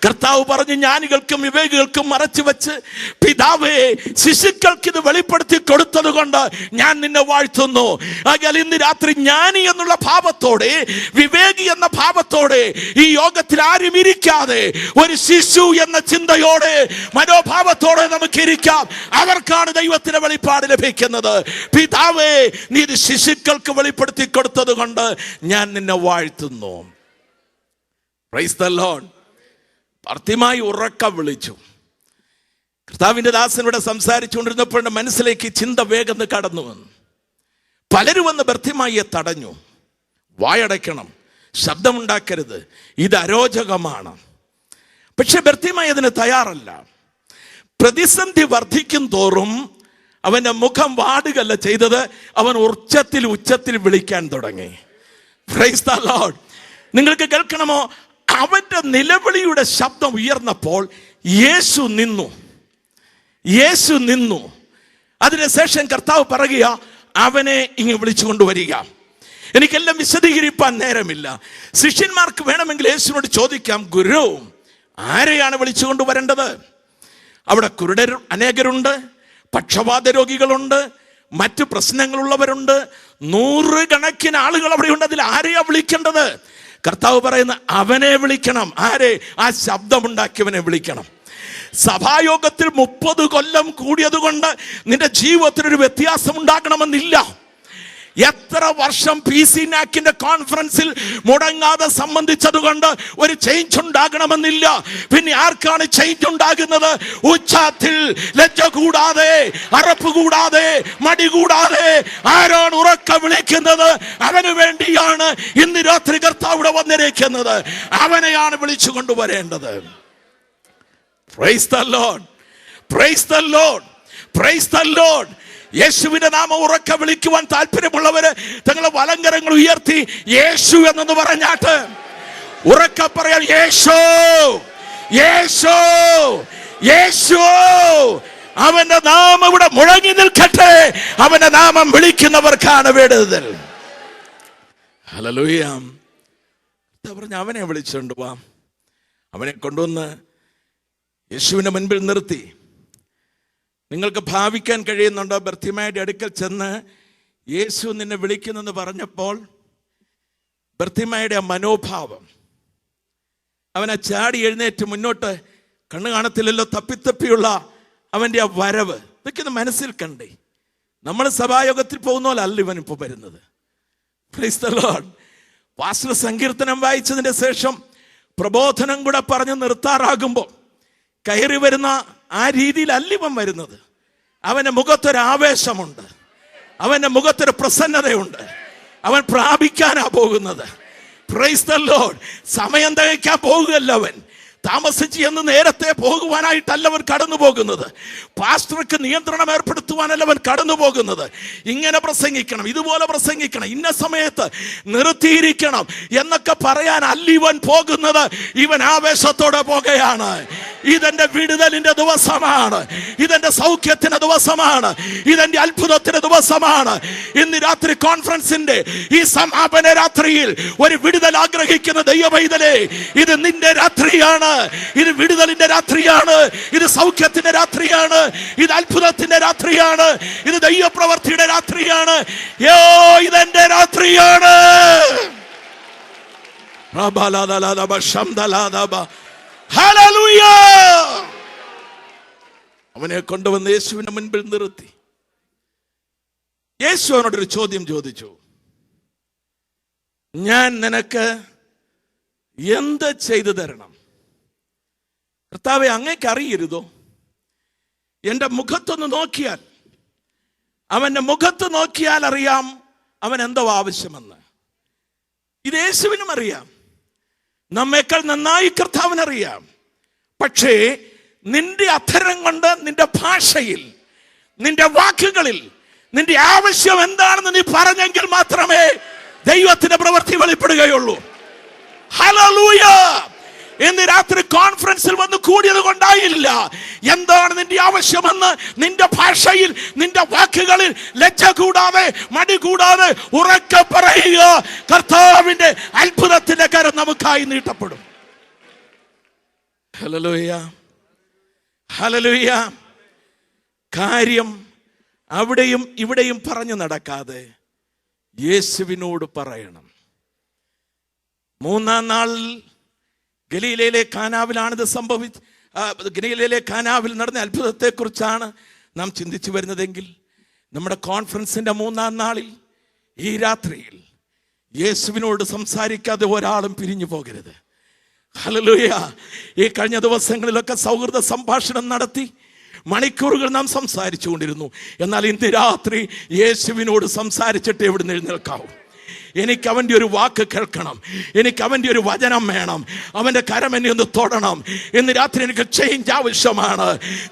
കർത്താവ് പറഞ്ഞു, ജ്ഞാനികൾക്കും വിവേകികൾക്കും മറച്ചു വെച്ച് പിതാവേ ശിശുക്കൾക്ക് ഇത് വെളിപ്പെടുത്തി കൊടുത്തത് കൊണ്ട് ഞാൻ നിന്നെ വാഴ്ത്തുന്നു. ആകയാൽ ഇന്ന് രാത്രി ജ്ഞാനി എന്നുള്ള ഭാവത്തോടെ, വിവേകി എന്ന ഭാവത്തോടെ ഈ യോഗത്തിൽ ആരും ഇരിക്കാതെ ഒരു ശിശു എന്ന ചിന്തയോടെ, മനോഭാവത്തോടെ നമുക്ക് ഇരിക്കാം. അവർക്കാണ് ദൈവത്തിന്റെ വെളിപ്പാട് ലഭിക്കുന്നത്. പിതാവേ, നീ ഇത് ശിശുക്കൾക്ക് വെളിപ്പെടുത്തി കൊടുത്തത് കൊണ്ട് ഞാൻ നിന്നെ വാഴ്ത്തുന്നു. Price the Lord. ബർത്തിമായി ഉറക്ക വിളിച്ചു. കർത്താവിന്റെ ദാസൻ ഇവിടെ സംസാരിച്ചുകൊണ്ടിരുന്നപ്പോൾ എൻ്റെ മനസ്സിലേക്ക് ചിന്ത വേഗം കടന്നു വന്നു. പലരും വന്ന് ബർത്തിമായിയെ തടഞ്ഞു. വായടയ്ക്കണം, ശബ്ദമുണ്ടാക്കരുത്, ഇത് അരോചകമാണ്. പക്ഷെ ബർത്തിമായി അതിന് തയ്യാറല്ല. പ്രതിസന്ധി വർദ്ധിക്കും തോറും അവന്റെ മുഖം വാടുകയല്ല ചെയ്തത്, അവൻ ഉച്ചത്തിൽ വിളിക്കാൻ തുടങ്ങി. Price the Lord. നിങ്ങൾക്ക് കേൾക്കണമോ? അവന്റെ നിലവിളിയുടെ ശബ്ദം ഉയർന്നപ്പോൾ യേശു നിന്നു. അതിനുശേഷം കർത്താവ് പറയുക, അവനെ ഇങ്ങ് വിളിച്ചു കൊണ്ടുവരിക. എനിക്കെല്ലാം വിശദീകരിപ്പാൻ നേരമില്ല. ശിഷ്യന്മാർക്ക് വേണമെങ്കിൽ യേശുവിനോട് ചോദിക്കാം, ഗുരു, ആരെയാണ് വിളിച്ചു കൊണ്ടുവരേണ്ടത്? അവിടെ കുരുടർ അനേകരുണ്ട്, പക്ഷപാത രോഗികളുണ്ട്, മറ്റു പ്രശ്നങ്ങളുള്ളവരുണ്ട്, 100 കണക്കിന് ആളുകൾ അവിടെയുണ്ട്. അതിൽ ആരെയാ വിളിക്കേണ്ടത്? കർത്താവ് പറയുന്ന, അവനെ വിളിക്കണം. ആരെ? ആ ശബ്ദമുണ്ടാക്കിയവനെ വിളിക്കണം. സഭായോഗത്തിൽ 30 കൊല്ലം കൂടിയത് കൊണ്ട് നിന്റെ ജീവിതത്തിനൊരു വ്യത്യാസം ഉണ്ടാകണമെന്നില്ല. എത്ര വർഷം PC നാക്കിന്റെ കോൺഫറൻസിൽ മുടങ്ങാതെ സംബന്ധിച്ചതുകൊണ്ട് ഒരു ചേഞ്ച് ഉണ്ടാകണമെന്നില്ല. പിന്നെ ആർക്കാണ് ചേഞ്ച് ഉണ്ടാകുന്നത്? ഉച്ചത്തിൽ ലജ്ജ കൂടാതെ, അറപ്പ് കൂടാതെ, മടി കൂടാതെ ആരാണ് ഉറക്ക വിളിക്കുന്നത്? അവന് വേണ്ടിയാണ് ഇന്ന് രാത്രി കർത്താവ് ഇവിടെ വന്നിരിക്കുന്നത്. അവനെയാണ് വിളിച്ചു കൊണ്ടുവരേണ്ടത്. Price the lord, praise the lord, praise the Lord. യേശുവിന്റെ നാമം ഉറക്ക വിളിക്കുവാൻ താല്പര്യമുള്ളവര് തങ്ങളുടെ വലങ്കരങ്ങൾ ഉയർത്തി യേശു എന്നു പറഞ്ഞാട്ട് ഉറക്ക പറയാൻ, യേശു, യേശു, യേശു. അവന്റെ നാമം ഇവിടെ മുഴങ്ങി നിൽക്കട്ടെ. അവന്റെ നാമം വിളിക്കുന്നവർക്കാണ് വിടുതൽ. ഹല്ലേലൂയ. പറഞ്ഞ അവനെ വിളിച്ചുകൊണ്ട് വാ. അവനെ കൊണ്ടുവന്ന് യേശുവിന്റെ മുൻപിൽ നിർത്തി. നിങ്ങൾക്ക് ഭാവിക്കാൻ കഴിയുന്നുണ്ടോ? ബർത്തിമായുടെ അടുക്കൽ ചെന്ന് യേശു നിന്നെ വിളിക്കുന്നെന്ന് പറഞ്ഞപ്പോൾ ബർത്തിമായുടെ ആ മനോഭാവം, അവനെ ചാടി എഴുന്നേറ്റ് മുന്നോട്ട്, കണ്ണു കാണത്തില്ലല്ലോ, തപ്പിത്തപ്പിയുള്ള അവൻ്റെ ആ വരവ്, ഇതൊക്കെ ഒന്ന് മനസ്സിൽ കണ്ടേ. നമ്മൾ സഭായോഗത്തിൽ പോകുന്ന പോലെ അല്ല ഇവൻ ഇപ്പോൾ വരുന്നത്. Price the Lord. പാസ്റ്റർ സങ്കീർത്തനം വായിച്ചതിന്റെ ശേഷം പ്രബോധനം കൂടെ പറഞ്ഞ് നിർത്താറാകുമ്പോൾ കയറി വരുന്ന ആ രീതിയിലല്ല ഇവൻ വരുന്നത്. അവന്റെ മുഖത്തൊരു ആവേശമുണ്ട്, അവന്റെ മുഖത്തൊരു പ്രസന്നതയുണ്ട്. അവൻ പ്രാപിക്കാനാ പോകുന്നത്. Price the Lord. സമയം തികയ്ക്കാൻ പോകുകയല്ല അവൻ. താമസിച്ച് എന്ന് നേരത്തെ പോകുവാനായിട്ടല്ല അവൻ കടന്നു പോകുന്നത്. പാസ്റ്റർക്ക് നിയന്ത്രണം ഏർപ്പെടുത്തുവാനല്ല അവൻ കടന്നു പോകുന്നത്. ഇങ്ങനെ പ്രസംഗിക്കണം, ഇതുപോലെ പ്രസംഗിക്കണം, ഇന്ന സമയത്ത് നിർത്തിയിരിക്കണം എന്നൊക്കെ പറയാൻ അല്ല ഇവൻ പോകുന്നത്. ഇവൻ ആവേശത്തോടെ പോകുകയാണ്. ഇതെന്റെ വിടുതലിന്റെ ദിവസമാണ്, ഇതെന്റെ സൗഖ്യത്തിന്റെ ദിവസമാണ്, ഇതെന്റെ അത്ഭുതത്തിന്റെ ദിവസമാണ്. ഇന്ന് രാത്രി കോൺഫറൻസിന്റെ ഈ സമാപന രാത്രിയിൽ ഒരു വിടുതൽ ആഗ്രഹിക്കുന്ന ദൈവമൈതലേ, ഇത് നിന്റെ രാത്രിയാണ്. ഇത് വിടുതലിന്റെ രാത്രിയാണ്, ഇത് സൗഖ്യത്തിന്റെ രാത്രിയാണ്, ഇത് അത്ഭുതത്തിന്റെ രാത്രിയാണ്, ഇത് ദൈവപ്രവൃത്തിയുടെ രാത്രിയാണ്. ഇതെന്റെ രാത്രിയാണ്. ഹല്ലേലൂയ. അവനെ കൊണ്ടുവന്ന് യേശുവിന്റെ മുൻപിൽ നിർത്തി. യേശു അവനോടൊരു ചോദ്യം ചോദിച്ചു, ഞാൻ നിനക്ക് എന്ത് ചെയ്തു തരണം? കർത്താവേ, അങ്ങേക്ക് അറിയരുതോ? എൻ്റെ മുഖത്തൊന്ന് നോക്കിയാൽ, അവന്റെ മുഖത്ത് നോക്കിയാൽ അറിയാം അവൻ എന്തോ ആവശ്യമെന്ന്. ഇത് യേശുവിനും അറിയാം, നമ്മേക്കാൾ നന്നായി കർത്താവിനറിയാം. പക്ഷേ നിന്റെ അധരം കൊണ്ട്, നിന്റെ ഭാഷയിൽ നിന്റെ വാക്കുകളിൽ നിന്റെ ആവശ്യം എന്താണെന്ന് നീ പറഞ്ഞെങ്കിൽ മാത്രമേ ദൈവത്തിന്റെ പ്രവൃത്തി വെളിപ്പെടുകയുള്ളൂ. ഹല്ലേലൂയ. ഇന്ന് രാത്രി കോൺഫറൻസിൽ വന്ന് കൂടിയത് കൊണ്ടായില്ല. എന്താണ് നിന്റെ ആവശ്യമെന്ന് നിന്റെ ഭാഷയിൽ, നിന്റെ വാക്കുകളിൽ ലജ്ജ കൂടാതെ, മടി കൂടാതെ ഉറക്കെ പറയുക. കർത്താവിന്റെ അത്ഭുതത്തിന്റെ കരം നമുക്കായി നീട്ടപ്പെടും. Hallelujah, hallelujah. കാര്യം അവിടെയും ഇവിടെയും പറഞ്ഞു നടക്കാതെ യേശുവിനോട് പറയണം. മൂന്നാം നാൾ ഗലീലയിലെ കാനാവിലാണിത് ഗലീലയിലെ കാനാവിൽ നടന്ന അത്ഭുതത്തെക്കുറിച്ചാണ് നാം ചിന്തിച്ചു വരുന്നതെങ്കിൽ, നമ്മുടെ കോൺഫറൻസിന്റെ മൂന്നാം നാളിൽ ഈ രാത്രിയിൽ യേശുവിനോട് സംസാരിക്കാതെ ഒരാളും പിരിഞ്ഞു പോകരുത്. ഹല്ലേലൂയ. ഈ കഴിഞ്ഞ ദിവസങ്ങളിലൊക്കെ സൗഹൃദ സംഭാഷണം നടത്തി മണിക്കൂറുകൾ നാം സംസാരിച്ചു കൊണ്ടിരുന്നു. എന്നാൽ ഇന്ന് രാത്രി യേശുവിനോട് സംസാരിച്ചിട്ട് എവിടുന്ന് എഴുന്നേൽക്കാവും? എനിക്ക് അവൻ്റെ ഒരു വാക്ക് കേൾക്കണം, എനിക്ക് അവൻ്റെ ഒരു വചനം വേണം, അവൻ്റെ കരം എന്നെ ഒന്ന് തൊടണം. ഇന്ന് രാത്രി എനിക്ക് ചേഞ്ച് ആവശ്യമാണ്.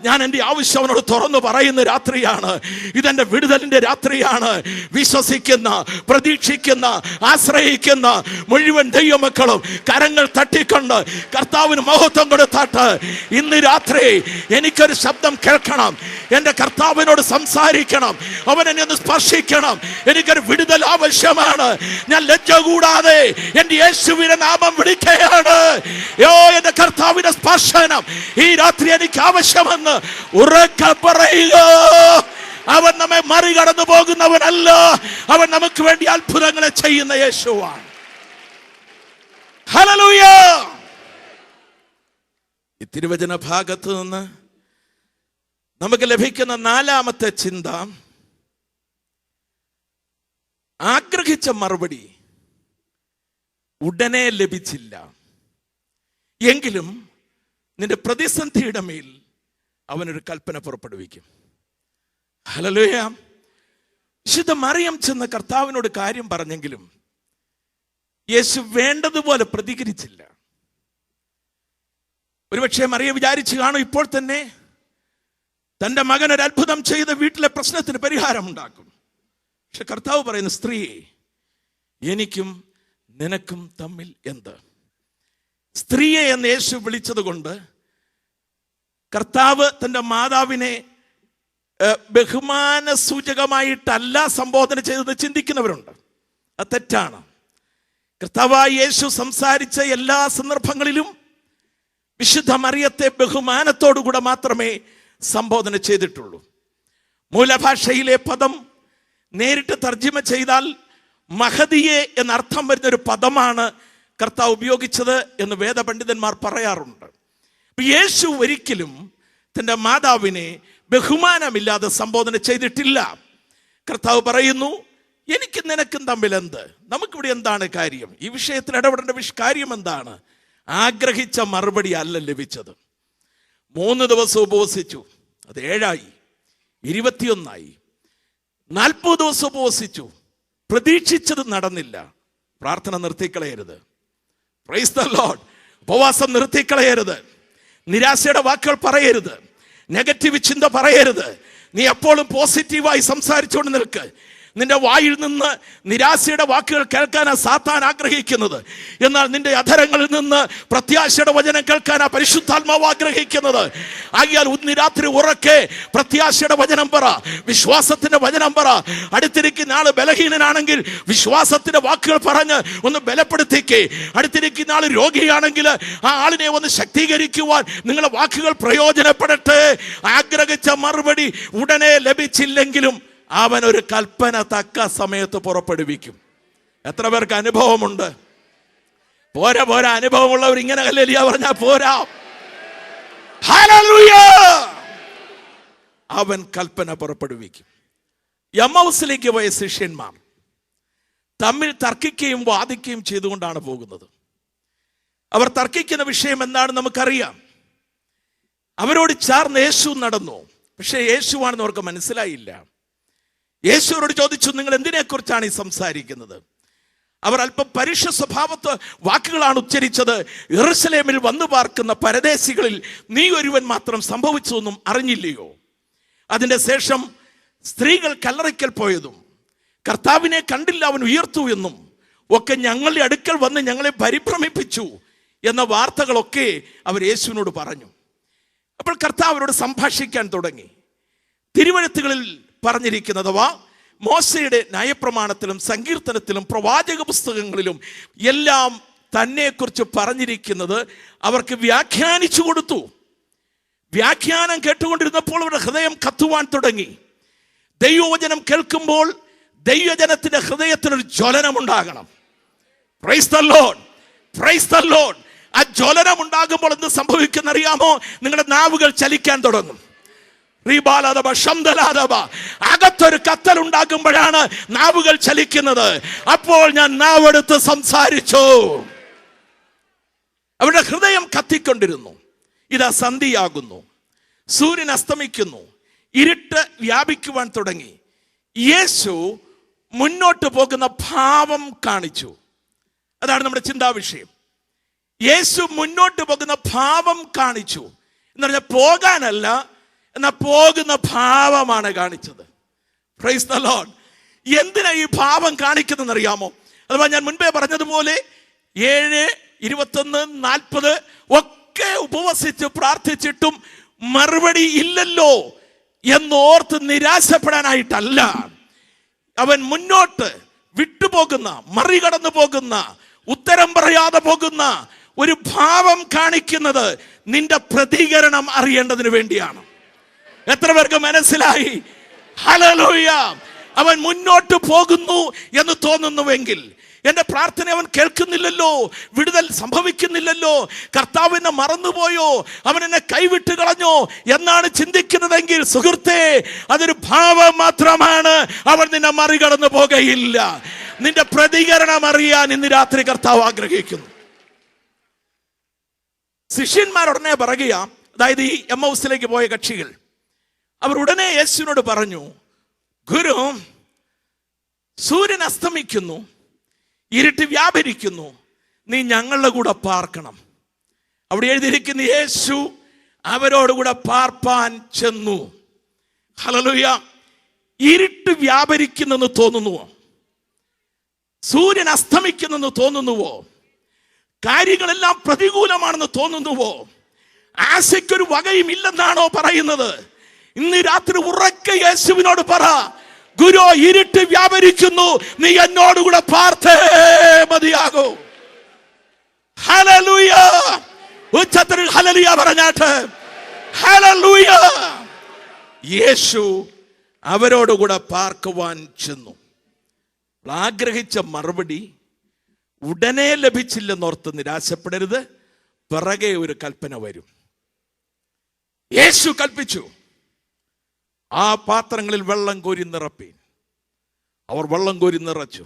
ഞാൻ എൻ്റെ ആവശ്യം അവനോട് തുറന്നു പറയുന്ന രാത്രിയാണ്. ഇതെൻ്റെ വിടുതലിൻ്റെ രാത്രിയാണ്. വിശ്വസിക്കുന്ന, പ്രതീക്ഷിക്കുന്ന, ആശ്രയിക്കുന്ന മുഴുവൻ ദൈവമക്കളും കരങ്ങൾ തട്ടിക്കൊണ്ട് കർത്താവിന് മഹത്വം കൊടുത്താട്ട് ഇന്ന് രാത്രി എനിക്കൊരു ശബ്ദം കേൾക്കണം. എൻ്റെ കർത്താവിനോട് സംസാരിക്കണം, അവൻ എന്നെ ഒന്ന് സ്പർശിക്കണം. എനിക്കൊരു വിടുതൽ ആവശ്യമാണ്. ഞാൻ ലജ്ജ കൂടാതെ എന്റെ യേശുവിന്റെ നാമം വിളിക്കുകയാണ്. എന്റെ കർത്താവിന്റെ സ്പർശനം ഈ രാത്രി എനിക്ക് ആവശ്യമെന്ന് ഉറക്കെ പറയുക. അവൻ നമ്മെ മറികടന്നു പോകുന്നവനല്ല, അവൻ നമുക്ക് വേണ്ടി അത്ഭുതങ്ങളെ ചെയ്യുന്ന യേശുവാണ്. ഹല്ലേലൂയ. ഈ തിരുവചന ഭാഗത്ത് നിന്ന് നമുക്ക് ലഭിക്കുന്ന നാലാമത്തെ ചിന്ത, ആഗ്രഹിച്ച മറുപടി ഉടനെ ലഭിച്ചില്ല എങ്കിലും നിന്റെ പ്രതിസന്ധിയുടെ മേൽ അവനൊരു കൽപ്പന പുറപ്പെടുവിക്കും. ഹല്ലേലൂയ. വിശുദ്ധ മറിയം ചെന്ന കർത്താവിനോട് കാര്യം പറഞ്ഞെങ്കിലും യേശു വേണ്ടതുപോലെ പ്രതികരിച്ചില്ല. ഒരുപക്ഷെ മറിയം വിചാരിച്ചു കാണും, ഇപ്പോൾ തന്നെ തന്റെ മകൻ ഒരു അത്ഭുതം ചെയ്ത് വീട്ടിലെ പ്രശ്നത്തിന് പരിഹാരം ഉണ്ടാക്കും. പക്ഷെ കർത്താവ് പറയുന്നു, സ്ത്രീയെ, എനിക്കും നിനക്കും തമ്മിൽ എന്ത്? സ്ത്രീയെ എന്ന് യേശു വിളിച്ചത് കൊണ്ട് കർത്താവ് തന്റെ മാതാവിനെ ബഹുമാന സൂചകമായിട്ടല്ല സംബോധന ചെയ്തത് ചിന്തിക്കുന്നവരുണ്ട്. അത് തെറ്റാണ്. കർത്താവായ യേശു സംസാരിച്ച എല്ലാ സന്ദർഭങ്ങളിലും വിശുദ്ധ മറിയത്തെ ബഹുമാനത്തോടുകൂടെ മാത്രമേ സംബോധന ചെയ്തിട്ടുള്ളൂ. മൂലഭാഷയിലെ പദം നേരിട്ട് തർജ്ജിമ ചെയ്താൽ മഹദിയെ എന്നർത്ഥം വരുന്ന ഒരു പദമാണ് കർത്താവ് ഉപയോഗിച്ചത് എന്ന് വേദപണ്ഡിതന്മാർ പറയാറുണ്ട്. യേശു ഒരിക്കലും തൻ്റെ മാതാവിനെ ബഹുമാനമില്ലാതെ സംബോധന ചെയ്തിട്ടില്ല. കർത്താവ് പറയുന്നു, എനിക്ക് നിനക്കും തമ്മിൽ എന്ത്? നമുക്കിവിടെ എന്താണ് കാര്യം? ഈ വിഷയത്തിൽ ഇടപെടേണ്ട കാര്യം എന്താണ്? ആഗ്രഹിച്ച മറുപടി അല്ല ലഭിച്ചത്. 3 ദിവസം ഉപവസിച്ചു, അത് 7ആയി, 21ആയി. 40 ദിവസം ഉപവസിച്ചു, പ്രതീക്ഷിച്ചത് നടന്നില്ല. പ്രാർത്ഥന നിർത്തിക്കളയരുത്. Price the Lord. ഉപവാസം നിർത്തിക്കളയരുത്. നിരാശയുടെ വാക്കുകൾ പറയരുത്. നെഗറ്റീവ് ചിന്ത പറയരുത്. നീ എപ്പോഴും പോസിറ്റീവായി സംസാരിച്ചുകൊണ്ട് നിൽക്ക്. നിന്റെ വായിൽ നിന്ന് നിരാശയുടെ വാക്കുകൾ കേൾക്കാനാണ് സാത്താൻ ആഗ്രഹിക്കുന്നത്. എന്നാൽ നിന്റെ അധരങ്ങളിൽ നിന്ന് പ്രത്യാശയുടെ വചനം കേൾക്കാനാണ് പരിശുദ്ധാത്മാവ് ആഗ്രഹിക്കുന്നത്. ആകിയാൽ ഇന്ന് രാത്രി ഉറക്കെ പ്രത്യാശയുടെ വചനം പറ, വിശ്വാസത്തിന്റെ വചനം പറ. അടുത്തിരിക്കുന്ന ആള് ബലഹീനനാണെങ്കിൽ വിശ്വാസത്തിന്റെ വാക്കുകൾ പറഞ്ഞ് ഒന്ന് ബലപ്പെടുത്തിക്കേ. അടുത്തിരിക്കുന്ന ആള് രോഗിയാണെങ്കിൽ ആ ആളിനെ ഒന്ന് ശക്തീകരിക്കുവാൻ നിങ്ങളുടെ വാക്കുകൾ പ്രയോജനപ്പെടട്ടെ. ആഗ്രഹിച്ച മറുപടി ഉടനെ ലഭിച്ചില്ലെങ്കിലും അവൻ ഒരു കൽപ്പന തക്ക സമയത്ത് പുറപ്പെടുവിക്കും. എത്ര പേർക്ക് അനുഭവമുണ്ട്? പോരാ പോരാ, അനുഭവമുള്ളവർ ഇങ്ങനെ ഹല്ലേലൂയ പറഞ്ഞാൽ പോരാ. ഹല്ലേലൂയ. അവൻ കൽപ്പന പുറപ്പെടുവിക്കും. എമ്മൗസിലേക്ക് പോയ ശിഷ്യന്മാർ തമ്മിൽ തർക്കിക്കുകയും വാദിക്കുകയും ചെയ്തുകൊണ്ടാണ് പോകുന്നത്. അവർ തർക്കിക്കുന്ന വിഷയം എന്താണെന്ന് നമുക്കറിയാം. അവരോട് ചേർന്ന് യേശു നടന്നു. പക്ഷെ യേശുവാണെന്ന് അവർക്ക് മനസ്സിലായില്ല. യേശുവരോട് ചോദിച്ചു, നിങ്ങൾ എന്തിനെക്കുറിച്ചാണ് ഈ സംസാരിക്കുന്നത്? അവർ അല്പം പരുഷ സ്വഭാവത്ത് വാക്കുകളാണ് ഉച്ചരിച്ചത്. യെരൂശലേമിൽ വന്നു പാർക്കുന്ന പരദേശികളിൽ നീ ഒരുവൻ മാത്രം സംഭവിച്ചതൊന്നും അറിഞ്ഞില്ലയോ? അതിന്റെ ശേഷം സ്ത്രീകൾ കല്ലറയ്ക്കൽ പോയതും കർത്താവിനെ കണ്ടില്ല, അവൻ ഉയർത്തു എന്നും ഒക്കെ ഞങ്ങളുടെ അടുക്കൽ വന്ന് ഞങ്ങളെ പരിഭ്രമിപ്പിച്ചു എന്ന വാർത്തകളൊക്കെ അവർ യേശുവിനോട് പറഞ്ഞു. അപ്പോൾ കർത്താവ് അവരോട് സംഭാഷിക്കാൻ തുടങ്ങി. തിരുവെഴുത്തുകളിൽ പറഞ്ഞിരിക്കുന്നത്, അഥവാ മോശയുടെ ന്യായപ്രമാണത്തിലും സങ്കീർത്തനത്തിലും പ്രവാചക പുസ്തകങ്ങളിലും എല്ലാം തന്നെക്കുറിച്ച് പറഞ്ഞിരിക്കുന്നത് അവർക്ക് വ്യാഖ്യാനിച്ചു കൊടുത്തു. വ്യാഖ്യാനം കേട്ടുകൊണ്ടിരുന്നപ്പോൾ അവരുടെ ഹൃദയം കത്തുവാൻ തുടങ്ങി. ദൈവവചനം കേൾക്കുമ്പോൾ ദൈവജനത്തിന്റെ ഹൃദയത്തിനൊരു ജ്വലനം ഉണ്ടാകണം. Price the lord, praise the Lord. ആ ജ്വലനം ഉണ്ടാകുമ്പോൾ എന്ത് സംഭവിക്കുന്നറിയാമോ? നിങ്ങളുടെ നാവുകൾ ചലിക്കാൻ തുടങ്ങും. അകത്തൊരു കത്തൽ ഉണ്ടാകുമ്പോഴാണ് നാവുകൾ ചലിക്കുന്നത്. അപ്പോൾ ഞാൻ നാവെടുത്ത് സംസാരിച്ചു. അവരുടെ ഹൃദയം കത്തിക്കൊണ്ടിരുന്നു. ഇതാ സന്ധ്യയാകുന്നു, സൂര്യൻ അസ്തമിക്കുന്നു, ഇരുട്ട് വ്യാപിക്കുവാൻ തുടങ്ങി. യേശു മുന്നോട്ട് പോകുന്ന ഭാവം കാണിച്ചു. അതാണ് നമ്മുടെ ചിന്താവിഷയം. യേശു മുന്നോട്ട് പോകുന്ന ഭാവം കാണിച്ചു എന്ന് പറഞ്ഞാൽ പോകാനല്ല, എന്നാൽ പോകുന്ന ഭാവമാണ് കാണിച്ചത്. Price the Lord. എന്തിനാ ഈ ഭാവം കാണിക്കുന്നതെന്ന് അറിയാമോ? അഥവാ ഞാൻ മുൻപേ പറഞ്ഞതുപോലെ 7, 21, 40 ഒക്കെ ഉപവസിച്ച് പ്രാർത്ഥിച്ചിട്ടും മറുപടി ഇല്ലല്ലോ എന്നോർത്ത് നിരാശപ്പെടാനായിട്ടല്ല. അവൻ മുന്നോട്ട് വിട്ടുപോകുന്ന, മറികടന്നു പോകുന്ന, ഉത്തരം പറയാതെ പോകുന്ന ഒരു ഭാവം കാണിക്കുന്നത് നിന്റെ പ്രതികരണം അറിയേണ്ടതിന് വേണ്ടിയാണ്. എത്ര പേർക്ക് മനസ്സിലായി? ഹല്ലേലൂയ. അവൻ മുന്നോട്ട് പോകുന്നു എന്ന് തോന്നുന്നുവെങ്കിൽ, എന്റെ പ്രാർത്ഥന അവൻ കേൾക്കുന്നില്ലല്ലോ, വിടുതൽ സംഭവിക്കുന്നില്ലല്ലോ, കർത്താവിനെ മറന്നുപോയോ, അവൻ എന്നെ കൈവിട്ട് കളഞ്ഞോ എന്നാണ് ചിന്തിക്കുന്നതെങ്കിൽ സുഹൃത്തേ, അതൊരു ഭാവം മാത്രമാണ്. അവൻ നിന്നെ മറികടന്നു പോകുകയില്ല. നിന്റെ പ്രതികരണം അറിയാൻ ഇന്ന് രാത്രി കർത്താവ് ആഗ്രഹിക്കുന്നു. ശിഷ്യന്മാർ ഉടനെ പറയുക, അതായത് ഈ എമ്മൗസിലേക്ക് പോയ കക്ഷികൾ, അവർ ഉടനെ യേശുവിനോട് പറഞ്ഞു, ഗുരു, സൂര്യൻ അസ്തമിക്കുന്നു, ഇരുട്ട് വ്യാപരിക്കുന്നു, നീ ഞങ്ങളുടെ കൂടെ പാർക്കണം. അവിടെ എഴുതിയിരിക്കുന്ന യേശു അവരോടുകൂടെ പാർപ്പാൻ ചെന്നു. ഹല്ലേലൂയ. ഇരുട്ട് വ്യാപരിക്കുന്നെന്ന് തോന്നുന്നുവോ? സൂര്യൻ അസ്തമിക്കുന്നെന്ന് തോന്നുന്നുവോ? കാര്യങ്ങളെല്ലാം പ്രതികൂലമാണെന്ന് തോന്നുന്നുവോ? ആശയ്ക്കൊരു വകയും ഇല്ലെന്നാണോ പറയുന്നത്? ഇന്ന് രാത്രി ഉറക്കെ യേശുവിനോട് പറ, ഗുരു, ഇരുട്ട് വ്യാപരിക്കുന്നു, നീ എന്നോടുകൂടെ പാർത്തേ മതിയാകൂ. ഹല്ലേലൂയ. ഉച്ചത്തിൽ ഹല്ലേലൂയ പറഞ്ഞാട്ട്. ഹല്ലേലൂയ. യേശു അവരോടുകൂടെ പാർക്കുവാൻ ചെന്നു. ആഗ്രഹിച്ച മറുപടി ഉടനെ ലഭിച്ചില്ലെന്നോർത്ത് നിരാശപ്പെടരുത്. പിറകെ ഒരു കൽപ്പന വരും. യേശു കൽപ്പിച്ചു, ആ പാത്രങ്ങളിൽ വെള്ളം കോരി നിറപ്പീൻ. അവർ വെള്ളം കോരി നിറച്ചു.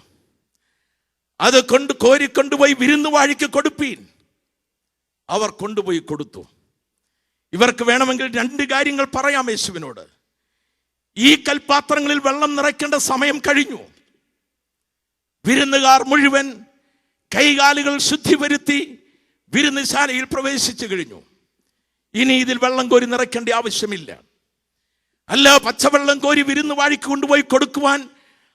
അത് കൊണ്ടുപോയി വിരുന്നുവാഴിക്ക് കൊടുപ്പീൻ. അവർ കൊണ്ടുപോയി കൊടുത്തു. ഇവർക്ക് വേണമെങ്കിൽ 2 കാര്യങ്ങൾ പറയാം യേശുവിനോട്. ഈ കൽപാത്രങ്ങളിൽ വെള്ളം നിറയ്ക്കേണ്ട സമയം കഴിഞ്ഞു. വിരുന്നുകാർ മുഴുവൻ കൈകാലുകൾ ശുദ്ധി വരുത്തി വിരുന്നുശാലയിൽ പ്രവേശിച്ചു കഴിഞ്ഞു. ഇനി ഇതിൽ വെള്ളം കോരി നിറയ്ക്കേണ്ട ആവശ്യമില്ല. അല്ല, പച്ചവെള്ളം കോരി വിരുന്നുവാഴിക്ക് കൊണ്ടുപോയി കൊടുക്കുവാൻ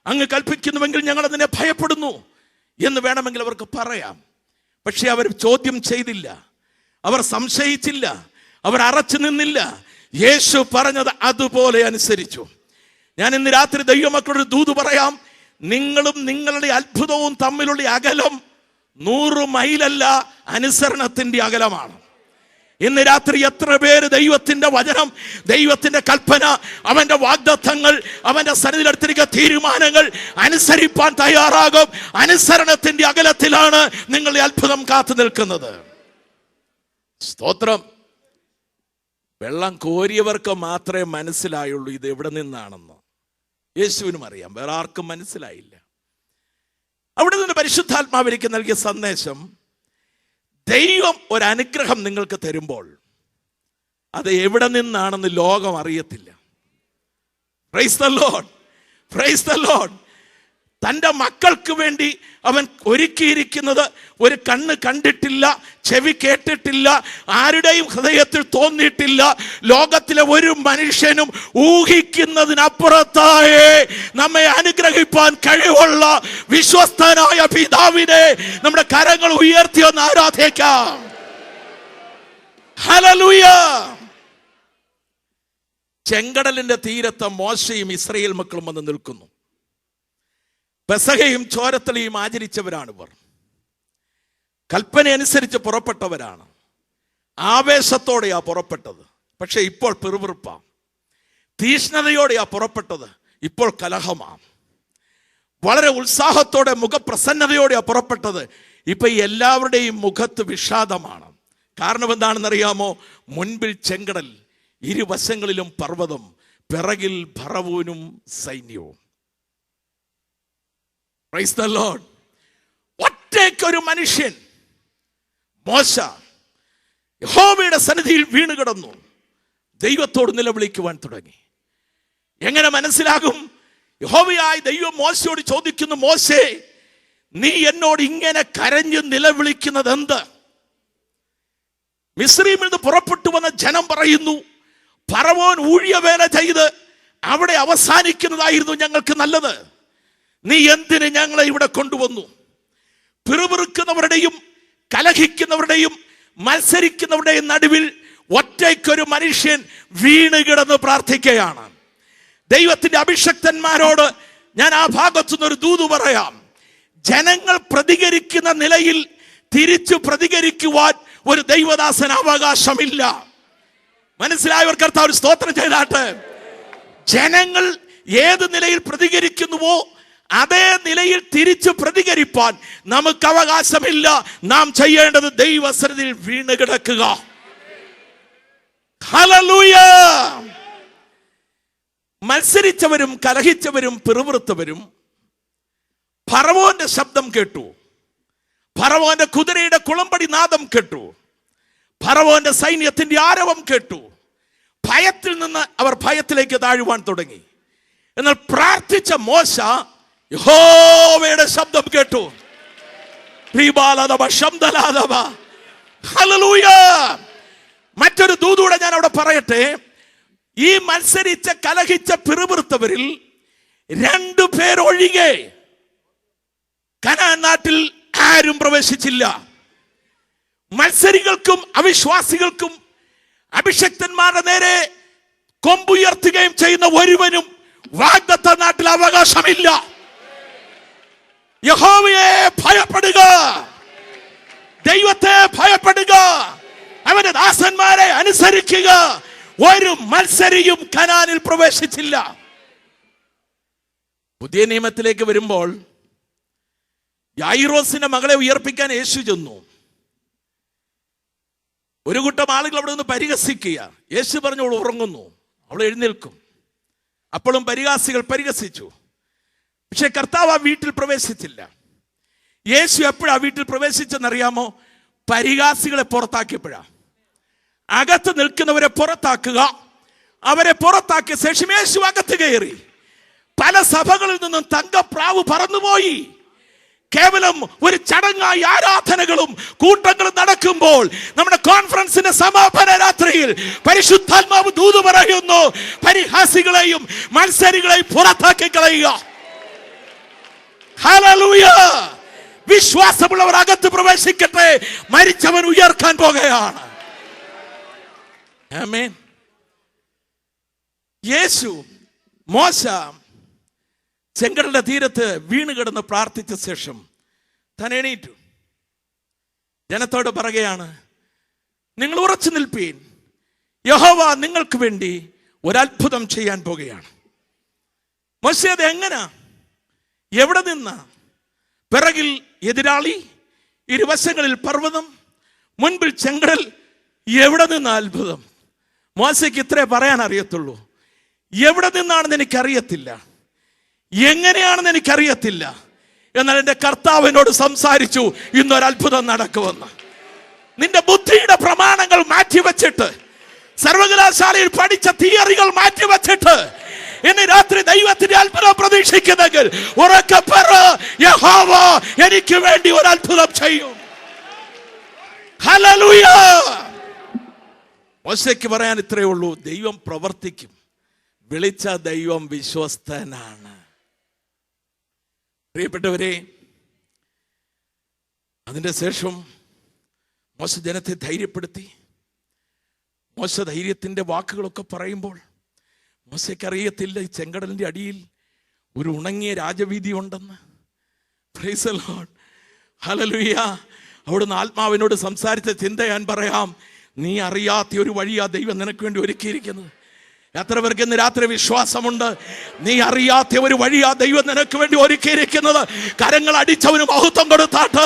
അങ്ങ് കൽപ്പിക്കുന്നുവെങ്കിൽ ഞങ്ങൾ അതിനെ ഭയപ്പെടുന്നു എന്ന് വേണമെങ്കിൽ അവർക്ക് പറയാം. പക്ഷെ അവർ ചോദ്യം ചെയ്തില്ല, അവർ സംശയിച്ചില്ല, അവർ അറച്ചു നിന്നില്ല. യേശു പറഞ്ഞത് അതുപോലെ അനുസരിച്ചു. ഞാൻ ഇന്ന് രാത്രി ദൈവമക്കളോട് ദൂത് പറയാം. നിങ്ങളും നിങ്ങളുടെ അത്ഭുതവും തമ്മിലുള്ള അകലം 100 മൈലല്ല, അനുസരണത്തിന്റെ അകലമാണ്. ഇന്ന് രാത്രി എത്ര പേര് ദൈവത്തിന്റെ വചനം, ദൈവത്തിന്റെ കൽപ്പന, അവന്റെ വാഗ്ദത്തങ്ങൾ, അവന്റെ സന്നിധിയിലെടുത്തിരിക്കുന്ന തീരുമാനങ്ങൾ അനുസരിപ്പാൻ തയ്യാറാകും? അനുസരണത്തിന്റെ അകലത്തിലാണ് നിങ്ങളുടെ അത്ഭുതം കാത്തു നിൽക്കുന്നത്. സ്തോത്രം. വെള്ളം കോരിയവർക്ക് മാത്രമേ മനസ്സിലായുള്ളൂ ഇത് എവിടെ നിന്നാണെന്ന്. യേശുവിനും അറിയാം, വേറെ ആർക്കും മനസ്സിലായില്ല. അവിടെ നിന്ന് പരിശുദ്ധാത്മാവിലേക്ക് നൽകിയ സന്ദേശം, ദൈവം ഒരനുഗ്രഹം നിങ്ങൾക്ക് തരുമ്പോൾ അത് എവിടെ നിന്നാണെന്ന് ലോകം അറിയത്തില്ല. Price the lord, praise the Lord. തൻ്റെ മക്കൾക്ക് വേണ്ടി അവൻ ഒരുക്കിയിരിക്കുന്നത് ഒരു കണ്ണ് കണ്ടിട്ടില്ല, ചെവി കേട്ടിട്ടില്ല, ആരുടെയും ഹൃദയത്തിൽ തോന്നിയിട്ടില്ല, ലോകത്തിലെ ഒരു മനുഷ്യനും ഊഹിക്കുന്നതിനപ്പുറത്തായേ നമ്മെ അനുഗ്രഹിപ്പാൻ കഴിവുള്ള വിശ്വസ്തനായ പിതാവിനെ നമ്മുടെ കരങ്ങൾ ഉയർത്തി ഒന്ന് ആരാധിക്കാം. ഹല്ലേലൂയ. ചെങ്കടലിന്റെ തീരത്ത് മോശയും ഇസ്രായേൽ മക്കളും വന്ന് നിൽക്കുന്നു. പെസഹയും ചോരത്തളിയും ആചരിച്ചവരാണിവർ. കൽപ്പന അനുസരിച്ച് പുറപ്പെട്ടവരാണ്. ആവേശത്തോടെയാ പുറപ്പെട്ടത്, പക്ഷെ ഇപ്പോൾ പിറുപിറുപ്പാ. തീഷ്ണതയോടെയാ പുറപ്പെട്ടത്, ഇപ്പോൾ കലഹമാണ്. വളരെ ഉത്സാഹത്തോടെ മുഖപ്രസന്നതയോടെയാ പുറപ്പെട്ടത്, ഇപ്പൊ എല്ലാവരുടെയും മുഖത്ത് വിഷാദമാണ്. കാരണം എന്താണെന്നറിയാമോ? മുൻപിൽ ചെങ്കടൽ, ഇരുവശങ്ങളിലും പർവ്വതം, പിറകിൽ ഫറവോനും സൈന്യവും. Price the Lord. ഒറ്റയ്ക്കൊരു മനുഷ്യൻ മോശ യഹോവയുടെ സന്നിധിയിൽ വീണ് കിടന്നു, ദൈവത്തോട് നിലവിളിക്കുവാൻ തുടങ്ങി. എങ്ങനെ മനസ്സിലാകും? യഹോവയായ ദൈവം മോശയോട് ചോദിക്കുന്നു, മോശേ, നീ എന്നോട് ഇങ്ങനെ കരഞ്ഞു നിലവിളിക്കുന്നത് എന്ത്? മിസ്രയീമിൽ നിന്ന് പുറപ്പെട്ടു വന്ന ജനം പറയുന്നു, ഫറവോൻ ഊഴിയവേല ചെയ്ത് അവിടെ അവസാനിക്കുന്നതായിരുന്നു ഞങ്ങൾക്ക് നല്ലത്. നീ എന്തിന് ഞങ്ങളെ ഇവിടെ കൊണ്ടുവന്നു? പിറുപിറുക്കുന്നവരുടെയും കലഹിക്കുന്നവരുടെയും മത്സരിക്കുന്നവരുടെയും നടുവിൽ ഒറ്റയ്ക്കൊരു മനുഷ്യൻ വീണ് കിടന്ന് പ്രാർത്ഥിക്കുകയാണ്. ദൈവത്തിന്റെ അഭിഷക്തന്മാരോട് ഞാൻ ആ ഭാഗത്തുനിന്ന് ഒരു ദൂത് പറയാം. ജനങ്ങൾ പ്രതികരിക്കുന്ന നിലയിൽ തിരിച്ചു പ്രതികരിക്കുവാൻ ഒരു ദൈവദാസന് അവകാശമില്ല. മനസ്സിലായവർ കർത്താവ് സ്തോത്രം ചെയ്താട്ടെ. ജനങ്ങൾ ഏത് നിലയിൽ പ്രതികരിക്കുന്നുവോ അതേ നിലയിൽ തിരിച്ചു പ്രതികരിപ്പാൻ നമുക്ക് അവകാശമില്ല. നാം ചെയ്യേണ്ടത് ദൈവസന്നിധിയിൽ വീണ് കിടക്കുക. ഹല്ലേലൂയ. മത്സരിച്ചവരും കലഹിച്ചവരും പിറുപിറുത്തവരും ഫറവോന്റെ ശബ്ദം കേട്ടു, ഫറവോന്റെ കുതിരയുടെ കുളമ്പടി നാദം കേട്ടു, ഫറവോന്റെ സൈന്യത്തിന്റെ ആരവം കേട്ടു. ഭയത്തിൽ നിന്ന് അവർ ഭയത്തിലേക്ക് താഴുവാൻ തുടങ്ങി. എന്നാൽ പ്രാർത്ഥിച്ച മോശ യഹോവയുടെ ശബ്ദം കേട്ടു. ഹല്ലേലൂയ. മറ്റൊരു ദൂതൂടെ ഞാൻ അവിടെ പറയട്ടെ. ഈ മത്സരിച്ച കലഹിച്ച പിറുപിറുത്തവരിൽ 2 പേരൊഴികെ കനാൻ നാട്ടിൽ ആരും പ്രവേശിച്ചില്ല. മത്സരികൾക്കും അവിശ്വാസികൾക്കും അഭിഷക്തന്മാരുടെ നേരെ കൊമ്പുയർത്തുകയും ചെയ്യുന്ന ഒരുവനും വാഗ്ദത്ത നാട്ടിൽ അവകാശമില്ല. യഹോവയെ ഭയപ്പെടുക, ദൈവത്തെ ഭയപ്പെടുക, അവന്റെ ദാസന്മാരെ അനുസരിക്കുക. ഒരു മത്സരിയും കനാനിൽ പ്രവേശിച്ചില്ല. പുതിയ നിയമത്തിലേക്ക് വരുമ്പോൾ യായിറോസിന്റെ മകളെ ഉയർപ്പിക്കാൻ യേശു ചെന്നു. ഒരു കൂട്ടം ആളുകൾ അവിടെ നിന്ന് പരിഹസിക്കുക. യേശു പറഞ്ഞു, അവൾ ഉറങ്ങുന്നു, അവൾ എഴുന്നേൽക്കും. അപ്പോഴും പരിഹാസികൾ പരിഹസിച്ചു. പക്ഷെ കർത്താവ് ആ വീട്ടിൽ പ്രവേശിച്ചില്ല. യേശു എപ്പോഴാ വീട്ടിൽ പ്രവേശിച്ചെന്നറിയാമോ? പരിഹാസികളെ പുറത്താക്കിയപ്പോഴാ. അകത്ത് നിൽക്കുന്നവരെ പുറത്താക്കുക. അവരെ പുറത്താക്കിയ ശേഷം യേശു അകത്ത് കയറി. പല സഭകളിൽ നിന്നും തങ്കപ്രാവ് പറന്നുപോയി. കേവലം ഒരു ചടങ്ങായി ആരാധനകളും കൂട്ടങ്ങളും നടക്കുമ്പോൾ നമ്മുടെ കോൺഫറൻസിന്റെ സമാപന രാത്രിയിൽ പരിശുദ്ധാത്മാവ് ദൂത് പറയുന്നു, പരിഹാസികളെയും മത്സരികളെയും പുറത്താക്കി കളയുക. ഹല്ലേലൂയ. വിശ്വാസമുള്ളവർ അകത്ത് പ്രവേശിക്കട്ടെ. മരിച്ചവൻ ഉയർക്കാൻ പോകുകയാണ്. ആമേൻ. യേശു മോശ ചെങ്കടലിന്റെ തീരത്ത് വീണ് കിടന്ന് പ്രാർത്ഥിച്ച ശേഷം താൻ എണീറ്റു. ജനത്തോട് പറയുകയാണ്, നിങ്ങൾ ഉറച്ചു നിൽപ്പീൻ, യഹോവ നിങ്ങൾക്ക് വേണ്ടി ഒരത്ഭുതം ചെയ്യാൻ പോകുകയാണ്. മോശേ, അത് എങ്ങനാ? എവിടെ നിന്നാ? പിറകിൽ എതിരാളി, ഇരുവശങ്ങളിൽ പർവ്വതം, മുൻപിൽ ചെങ്കടൽ. എവിടെ നിന്നാ അത്ഭുതം? മോശയ്ക്ക് ഇത്രേ പറയാൻ അറിയത്തുള്ളൂ. എവിടെ നിന്നാണെന്ന് എനിക്കറിയത്തില്ല, എങ്ങനെയാണെന്ന് എനിക്കറിയത്തില്ല. എന്നാൽ എൻ്റെ കർത്താവിനോട് സംസാരിച്ചു, ഇന്നൊരത്ഭുതം നടക്കുമെന്ന്. നിന്റെ ബുദ്ധിയുടെ പ്രമാണങ്ങൾ മാറ്റിവെച്ചിട്ട്, സർവകലാശാലയിൽ പഠിച്ച തിയറികൾ മാറ്റിവെച്ചിട്ട്, ഇന്ന് രാത്രി ദൈവത്തിന്റെ അത്ഭുതം പ്രതീക്ഷിക്കുന്നെങ്കിൽ ഉറക്കെ പറ, യഹോവ എനിക്ക് വേണ്ടി ഒരു അത്ഭുതം ചെയ്യും. ഹല്ലേലൂയ. മോശയ്ക്ക് പറയാൻ ഇത്രയേ ഉള്ളൂ, ദൈവം പ്രവർത്തിക്കും. വിളിച്ച ദൈവം വിശ്വസ്തനാണ്. പ്രിയപ്പെട്ടവരെ, അതിന്റെ ശേഷം മോശ ജനത്തെ ധൈര്യപ്പെടുത്തി. മോശ ധൈര്യത്തിന്റെ വാക്കുകളൊക്കെ പറയുമ്പോൾ മോശയ്ക്കറിയത്തില്ല ഈ ചെങ്കടലിന്റെ അടിയിൽ ഒരു ഉണങ്ങിയ രാജവീതി ഉണ്ടെന്ന്. Price the Lord. ഹല്ലേലൂയ. അവിടുന്ന് ആത്മാവിനോട് സംസാരിച്ച ചിന്ത ഞാൻ പറയാം. നീ അറിയാത്ത ഒരു വഴിയാ ദൈവം നിനക്ക് വേണ്ടി ഒരുക്കിയിരിക്കുന്നത്. എത്ര പേർക്ക് ഇന്ന് രാത്രി വിശ്വാസമുണ്ട്? നീ അറിയാത്ത ഒരു വഴിയാ ദൈവം നിനക്ക് വേണ്ടി ഒരുക്കിയിരിക്കുന്നത്. കരങ്ങൾ അടിച്ചവന് മഹത്വം കൊടുത്താട്ട്.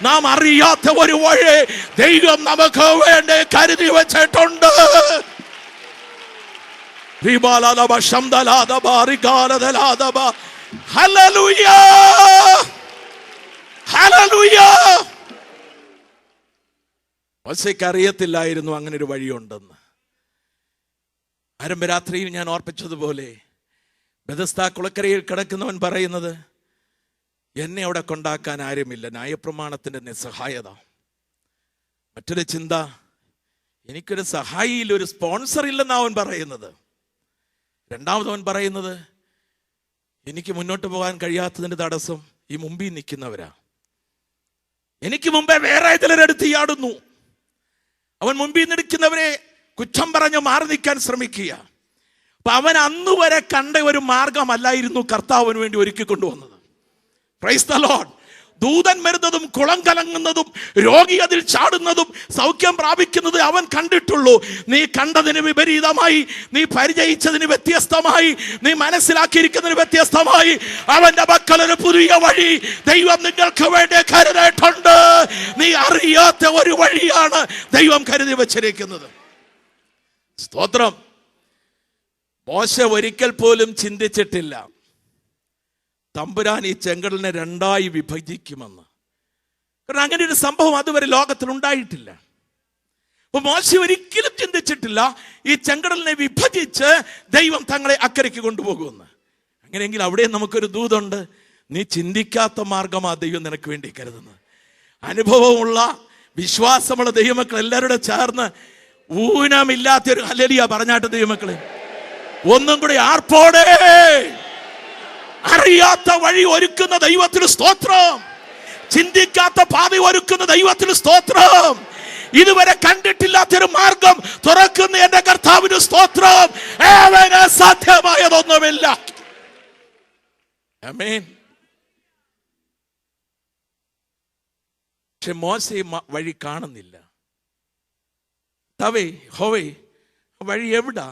നാം അറിയാത്ത ഒരു വഴി ദൈവം നമുക്ക് വേണ്ടി കരുതി വെച്ചിട്ടുണ്ട്. Hallelujah, hallelujah. മോശയ്ക്ക് അറിയത്തില്ലായിരുന്നു അങ്ങനെ ഒരു വഴിയുണ്ടെന്ന്. ആരംഭരാത്രിയിൽ ഞാൻ ഓർപ്പിച്ചതുപോലെ ബെഥസ്ദാ കുളക്കരയിൽ കിടക്കുന്നവൻ പറയുന്നത്, എന്നെ അവിടെ കൊണ്ടാക്കാൻ ആരുമില്ല, ന്യായപ്രമാണത്തിന്റെ നിസ്സഹായത. മറ്റൊരു ചിന്ത, എനിക്കൊരു സഹായിയിൽ ഒരു സ്പോൺസർ ഇല്ലെന്നാണ് അവൻ പറയുന്നത്. രണ്ടാമതവൻ പറയുന്നത്, എനിക്ക് മുന്നോട്ട് പോകാൻ കഴിയാത്തതിന്റെ തടസ്സം ഈ മുമ്പിൽ നിൽക്കുന്നവരാ. എനിക്ക് മുമ്പേ വേറെ ചിലരെടുത്ത് ചാടുന്നു. അവൻ മുമ്പിൽ നിൽക്കുന്നവരെ കുറ്റം പറഞ്ഞ് മാറി നിൽക്കാൻ ശ്രമിക്കുക. അപ്പൊ അവൻ അന്ന് വരെ കണ്ട ഒരു മാർഗമല്ലായിരുന്നു കർത്താവിന് വേണ്ടി ഒരുക്കി കൊണ്ടുവന്നത്. Price the Lord. ദൂതൻ വരുന്നതും കുളം കലങ്ങുന്നതും രോഗി അതിൽ ചാടുന്നതും സൗഖ്യം പ്രാപിക്കുന്നത് അവൻ കണ്ടിട്ടുള്ളൂ. നീ കണ്ടതിന് വിപരീതമായി, നീ പരിചയിച്ചതിന് വ്യത്യസ്തമായി, നീ മനസ്സിലാക്കിയിരിക്കുന്നതിന് വ്യത്യസ്തമായി അവന്റെ മക്കൾ ഒരു പുതിയ വഴി ദൈവം നിങ്ങൾക്ക് വേണ്ടി കരുതിയിട്ടുണ്ട്. നീ അറിയാത്ത ഒരു വഴിയാണ് ദൈവം കരുതി വച്ചിരിക്കുന്നത്. സ്തോത്രം. മോശ ഒരിക്കൽ പോലും ചിന്തിച്ചിട്ടില്ല തമ്പുരാൻ ഈ ചെങ്കടലിനെ രണ്ടായി വിഭജിക്കുമെന്ന്. കാരണം അങ്ങനെ ഒരു സംഭവം അതുവരെ ലോകത്തിൽ ഉണ്ടായിട്ടില്ല. അപ്പൊ മോശ ഒരിക്കലും ചിന്തിച്ചിട്ടില്ല ഈ ചെങ്കടലിനെ വിഭജിച്ച് ദൈവം തങ്ങളെ അക്കരയ്ക്ക് കൊണ്ടുപോകുമെന്ന്. അങ്ങനെയെങ്കിൽ അവിടെ നമുക്കൊരു ദൂതുണ്ട്. നീ ചിന്തിക്കാത്ത മാർഗമാ ദൈവം നിനക്ക് വേണ്ടി കരുതുന്നത്. അനുഭവമുള്ള വിശ്വാസമുള്ള ദൈവമക്കൾ എല്ലാവരുടെ ചേർന്ന് ഊനമില്ലാത്തൊരു ഹല്ലേലൂയ പറഞ്ഞാട്ട് ദൈവമക്കളെ ഒന്നും കൂടി ആർപ്പോടെ. അറിയാത്ത വഴി ഒരുക്കുന്ന ദൈവത്തിന് സ്തോത്രം. ചിന്തിക്കാത്ത പാത ഒരുക്കുന്ന ദൈവത്തിന് സ്തോത്രം. ഇതുവരെ കണ്ടിട്ടില്ലാത്തൊരു മാർഗം തുറക്കുന്ന എന്റെ കർത്താവിന് സ്തോത്രം. അവന് സാധ്യമായതൊന്നുമില്ല. ആമേൻ. പക്ഷെ മോശ വഴി കാണുന്നില്ല. തവേ ഹോവേ വഴി എവിടാ?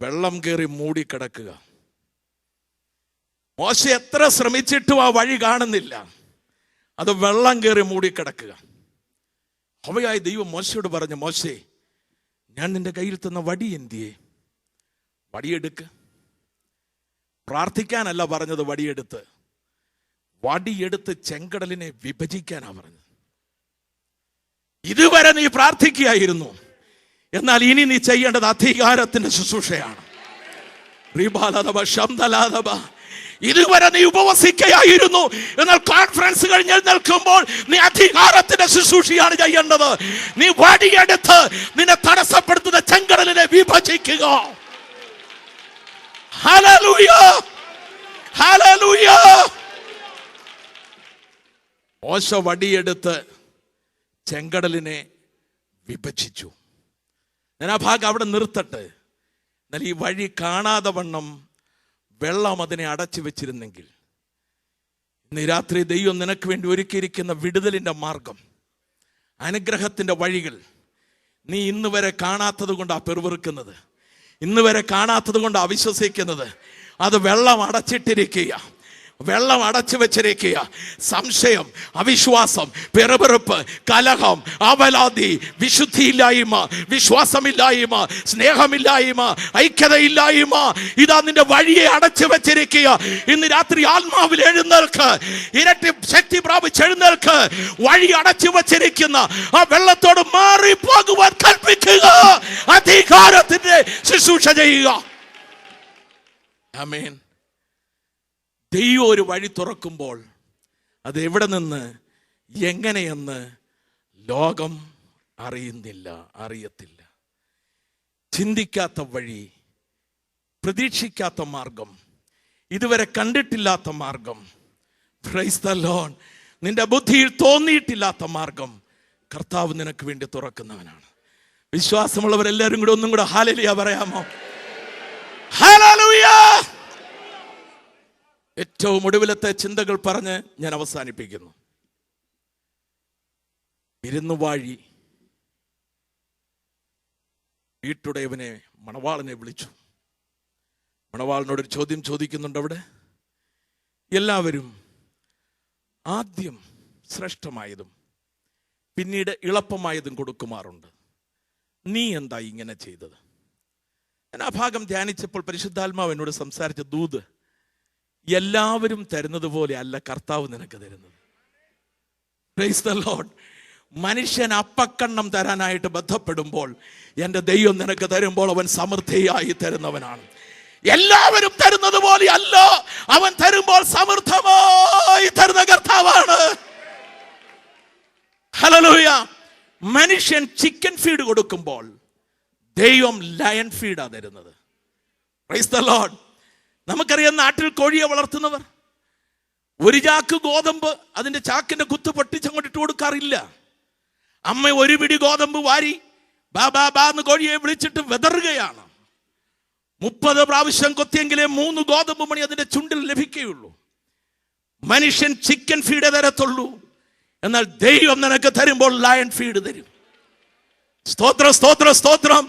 വെള്ളം കയറി മൂടിക്കിടക്കുക. മോശ എത്ര ശ്രമിച്ചിട്ടും ആ വഴി കാണുന്നില്ല. അത് വെള്ളം കയറി മൂടിക്കിടക്കുക. ഹോവയായ ദൈവം മോശയോട് പറഞ്ഞു, മോശേ, ഞാൻ നിന്റെ കയ്യിൽ തന്ന വടി എന്തിയേ? വടിയെടുക്ക്. പ്രാർത്ഥിക്കാനല്ല പറഞ്ഞത്, വടിയെടുത്ത് ചെങ്കടലിനെ വിഭജിക്കാനാ പറഞ്ഞത്. ഇതുവരെ നീ പ്രാർത്ഥിക്കുകയായിരുന്നു, എന്നാൽ ഇനി നീ ചെയ്യേണ്ടത് അധികാരത്തിന്റെ ശുശ്രൂഷയാണ്. ഇതുവരെ നീ ഉപവസിക്കുകയായിരുന്നു, എന്നാൽ കോൺഫറൻസ് കഴിഞ്ഞ് നിൽക്കുമ്പോൾ നീ അധികാരത്തിന്റെ ശുശ്രൂഷയാണ് ചെയ്യേണ്ടത്. നീ വടിയെടുത്ത് നിന്നെ തടസ്സപ്പെടുത്തുന്ന ചെങ്കടലിനെ വിഭജിക്കുക. Hallelujah, hallelujah. മോശ വടിയെടുത്ത് ചെങ്കടലിനെ വിഭജിച്ചു. ഞാൻ ആ ഭാഗം അവിടെ നിർത്തട്ടെ. എന്നാൽ ഈ വഴി കാണാതെ വണ്ണം വെള്ളം അതിനെ അടച്ചു വെച്ചിരുന്നെങ്കിൽ ഇന്ന് രാത്രി ദൈവം നിനക്ക് വേണ്ടി ഒരുക്കിയിരിക്കുന്ന വിടുതലിന്റെ മാർഗം, അനുഗ്രഹത്തിന്റെ വഴികൾ നീ ഇന്ന് വരെ കാണാത്തത് കൊണ്ടാണ് പെറുവെറുക്കുന്നത്, ഇന്ന് വരെ കാണാത്തത് കൊണ്ടാണ് അവിശ്വസിക്കുന്നത്. അത് വെള്ളം അടച്ചിട്ടിരിക്കുക, വെള്ളം അടച്ചു വെച്ചിരിക്കുക. സംശയം, അവിശ്വാസം, പിറപിറപ്പ്, കലഹം, അവലാതി, വിശുദ്ധിയില്ലായ്മ, വിശ്വാസമില്ലായ്മ, സ്നേഹമില്ലായ്മ, ഐക്യതയില്ലായ്മ, ഇതാ നിന്റെ വഴിയെ അടച്ചു വെച്ചിരിക്കുക. ഇന്ന് രാത്രി ആത്മാവിൽ എഴുന്നേൽക്ക്, ഇരട്ടി ശക്തി പ്രാപിച്ച് എഴുന്നേൽക്ക്. വഴി അടച്ചു വെച്ചിരിക്കുന്ന ആ വെള്ളത്തോട് മാറിപ്പോകുവാൻ കൽപ്പിക്കുക. അധികാരത്തിന്റെ ശുശ്രൂഷ ചെയ്യുക. ആമേൻ. ദൈവം ഒരു വഴി തുറക്കുമ്പോൾ അത് എവിടെ നിന്ന് എങ്ങനെയെന്ന് ലോകം അറിയത്തില്ല. ചിന്തിക്കാത്ത വഴി, പ്രതീക്ഷിക്കാത്ത മാർഗം, ഇതുവരെ കണ്ടിട്ടില്ലാത്ത മാർഗം, പ്രൈസ് ദി ലോർഡ്, നിന്റെ ബുദ്ധിയിൽ തോന്നിയിട്ടില്ലാത്ത മാർഗം കർത്താവ് നിനക്ക് വേണ്ടി തുറക്കുന്നവനാണ്. വിശ്വാസമുള്ളവരെല്ലാവരും കൂടെ ഒന്നും കൂടെ ഹല്ലേലൂയ പറയാമോ? ഹല്ലേലൂയ. ഏറ്റവും ഒടുവിലത്തെ ചിന്തകൾ പറഞ്ഞ് ഞാൻ അവസാനിപ്പിക്കുന്നു. വിരുന്നുവാഴി വീട്ടുടയവനെ, മണവാളനെ വിളിച്ചു. മണവാളനോടൊരു ചോദ്യം ചോദിക്കുന്നുണ്ട് അവിടെ. എല്ലാവരും ആദ്യം ശ്രേഷ്ഠമായതും പിന്നീട് എളുപ്പമായതും കൊടുക്കുമാറുണ്ട്. നീ എന്താ ഇങ്ങനെ ചെയ്തത്? ഞാൻ ആ ഭാഗം ധ്യാനിച്ചപ്പോൾ പരിശുദ്ധാത്മാവ് എന്നോട് സംസാരിച്ച ദൂത്, എല്ലാവരും തരുന്നത് പോലെ അല്ല കർത്താവ് നിനക്ക് തരുന്നത്. Price the Lord. മനുഷ്യൻ അപ്പക്കണ്ണം തരാനായിട്ട് ബന്ധപ്പെടുമ്പോൾ എൻ്റെ ദൈവം നിനക്ക് തരുമ്പോൾ അവൻ സമൃദ്ധിയായി തരുന്നവനാണ്. എല്ലാവരും തരുന്നത് പോലെ അല്ല, അവൻ തരുമ്പോൾ സമൃദ്ധമായി തരുന്ന കർത്താവാണ്. ഹല്ലേലൂയ. മനുഷ്യൻ ചിക്കൻ ഫീഡ് കൊടുക്കുമ്പോൾ ദൈവം ലയൺ ഫീഡാ തരുന്നത്. Price the Lord. നമുക്കറിയാം, നാട്ടിൽ കോഴിയെ വളർത്തുന്നവർ ഒരു ചാക്ക് ഗോതമ്പ് അതിന്റെ ചാക്കിന്റെ കുത്ത് പൊട്ടിച്ചങ്ങോട്ട് ഇട്ട് കൊടുക്കാറില്ല. അമ്മ ഒരു പിടി ഗോതമ്പ് വാരി ബാ ബാ ബാ എന്ന് കോഴിയെ വിളിച്ചിട്ട് വെതറുകയാണ്. 30 പ്രാവശ്യം കൊത്തിയെങ്കിലേ 3 ഗോതമ്പ് മണി അതിന്റെ ചുണ്ടിൽ ലഭിക്കുകയുള്ളൂ. മനുഷ്യൻ ചിക്കൻ ഫീഡ് തരത്തുള്ളൂ, എന്നാൽ ദൈവം നിനക്ക് തരുമ്പോൾ ലയൺ ഫീഡ് തരും. സ്തോത്രം, സ്തോത്രം, സ്തോത്രം.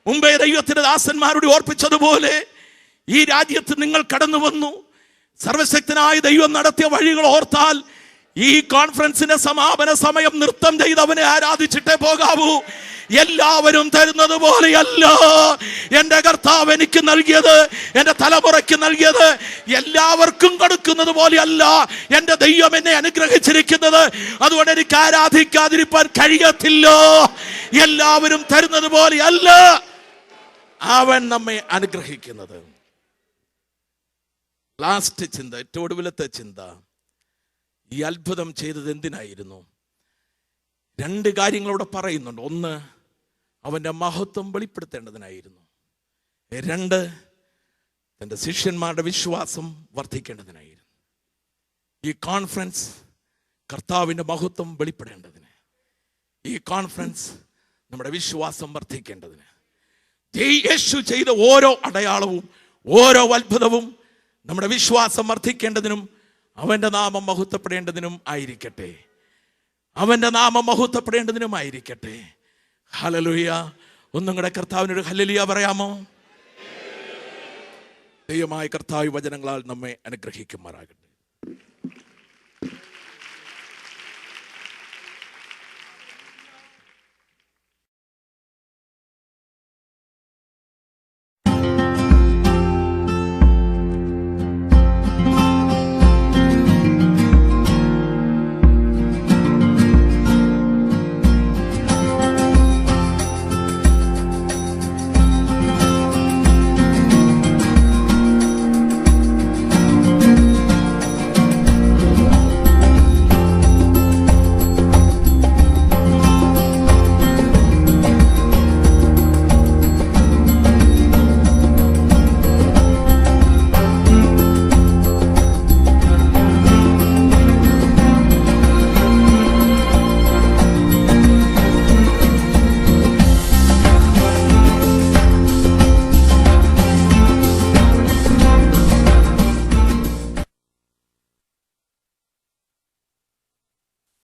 മുമ്പേ ദൈവത്തിന്റെ ദാസന്മാരോട് ഓർപ്പിച്ചതുപോലെ ഈ രാജ്യത്ത് നിങ്ങൾ കടന്നു വന്നു. സർവശക്തനായ ദൈവം നടത്തിയ വഴികൾ ഓർത്താൽ ഈ കോൺഫറൻസിന്റെ സമാപന സമയം നൃത്തം ചെയ്ത് അവനെ ആരാധിച്ചിട്ടേ പോകാവൂ. എല്ലാവരും തരുന്നത് പോലെയല്ല എൻ്റെ കർത്താവ് എനിക്ക് നൽകിയത്, എൻ്റെ തലമുറയ്ക്ക് നൽകിയത്. എല്ലാവർക്കും കൊടുക്കുന്നത് പോലെയല്ല എൻ്റെ ദൈവം എന്നെ അനുഗ്രഹിച്ചിരിക്കുന്നത്. അതുകൊണ്ട് എനിക്ക് ആരാധിക്കാതിരിക്കാൻ കഴിയത്തില്ല. എല്ലാവരും തരുന്നത് പോലെയല്ല അവൻ നമ്മെ അനുഗ്രഹിക്കുന്നത്. ലാസ്റ്റ് ചിന്ത, ഏറ്റവും ഒടുവിലത്തെ ചിന്ത, ഈ അത്ഭുതം ചെയ്തത് എന്തിനായിരുന്നു? 2 കാര്യങ്ങളോടെ പറയുന്നുണ്ട്. ഒന്ന്, അവന്റെ മഹത്വം വെളിപ്പെടുത്തേണ്ടതിനായിരുന്നു. 2, തൻ്റെ ശിഷ്യന്മാരുടെ വിശ്വാസം വർദ്ധിക്കേണ്ടതിനായിരുന്നു. ഈ കോൺഫറൻസ് കർത്താവിൻ്റെ മഹത്വം വെളിപ്പെടേണ്ടതിന്, ഈ കോൺഫറൻസ് നമ്മുടെ വിശ്വാസം വർദ്ധിക്കേണ്ടതിന്, യേശു ചെയ്ത ഓരോ അടയാളവും ഓരോ അത്ഭുതവും നമ്മുടെ വിശ്വാസം വർദ്ധിക്കേണ്ടതിനും അവന്റെ നാമം മഹത്വപ്പെടേണ്ടതിനും ആയിരിക്കട്ടെ. അവന്റെ നാമം മഹത്വപ്പെടേണ്ടതിനുമായിരിക്കട്ടെ. ഹല്ലേലൂയ. ഒന്നും കൂടെ കർത്താവിനൊരു ഹല്ലേലൂയ പറയാമോ? ദൈവമായ കർത്താവ് വചനങ്ങളാൽ നമ്മെ അനുഗ്രഹിക്കുമാറാകട്ടെ.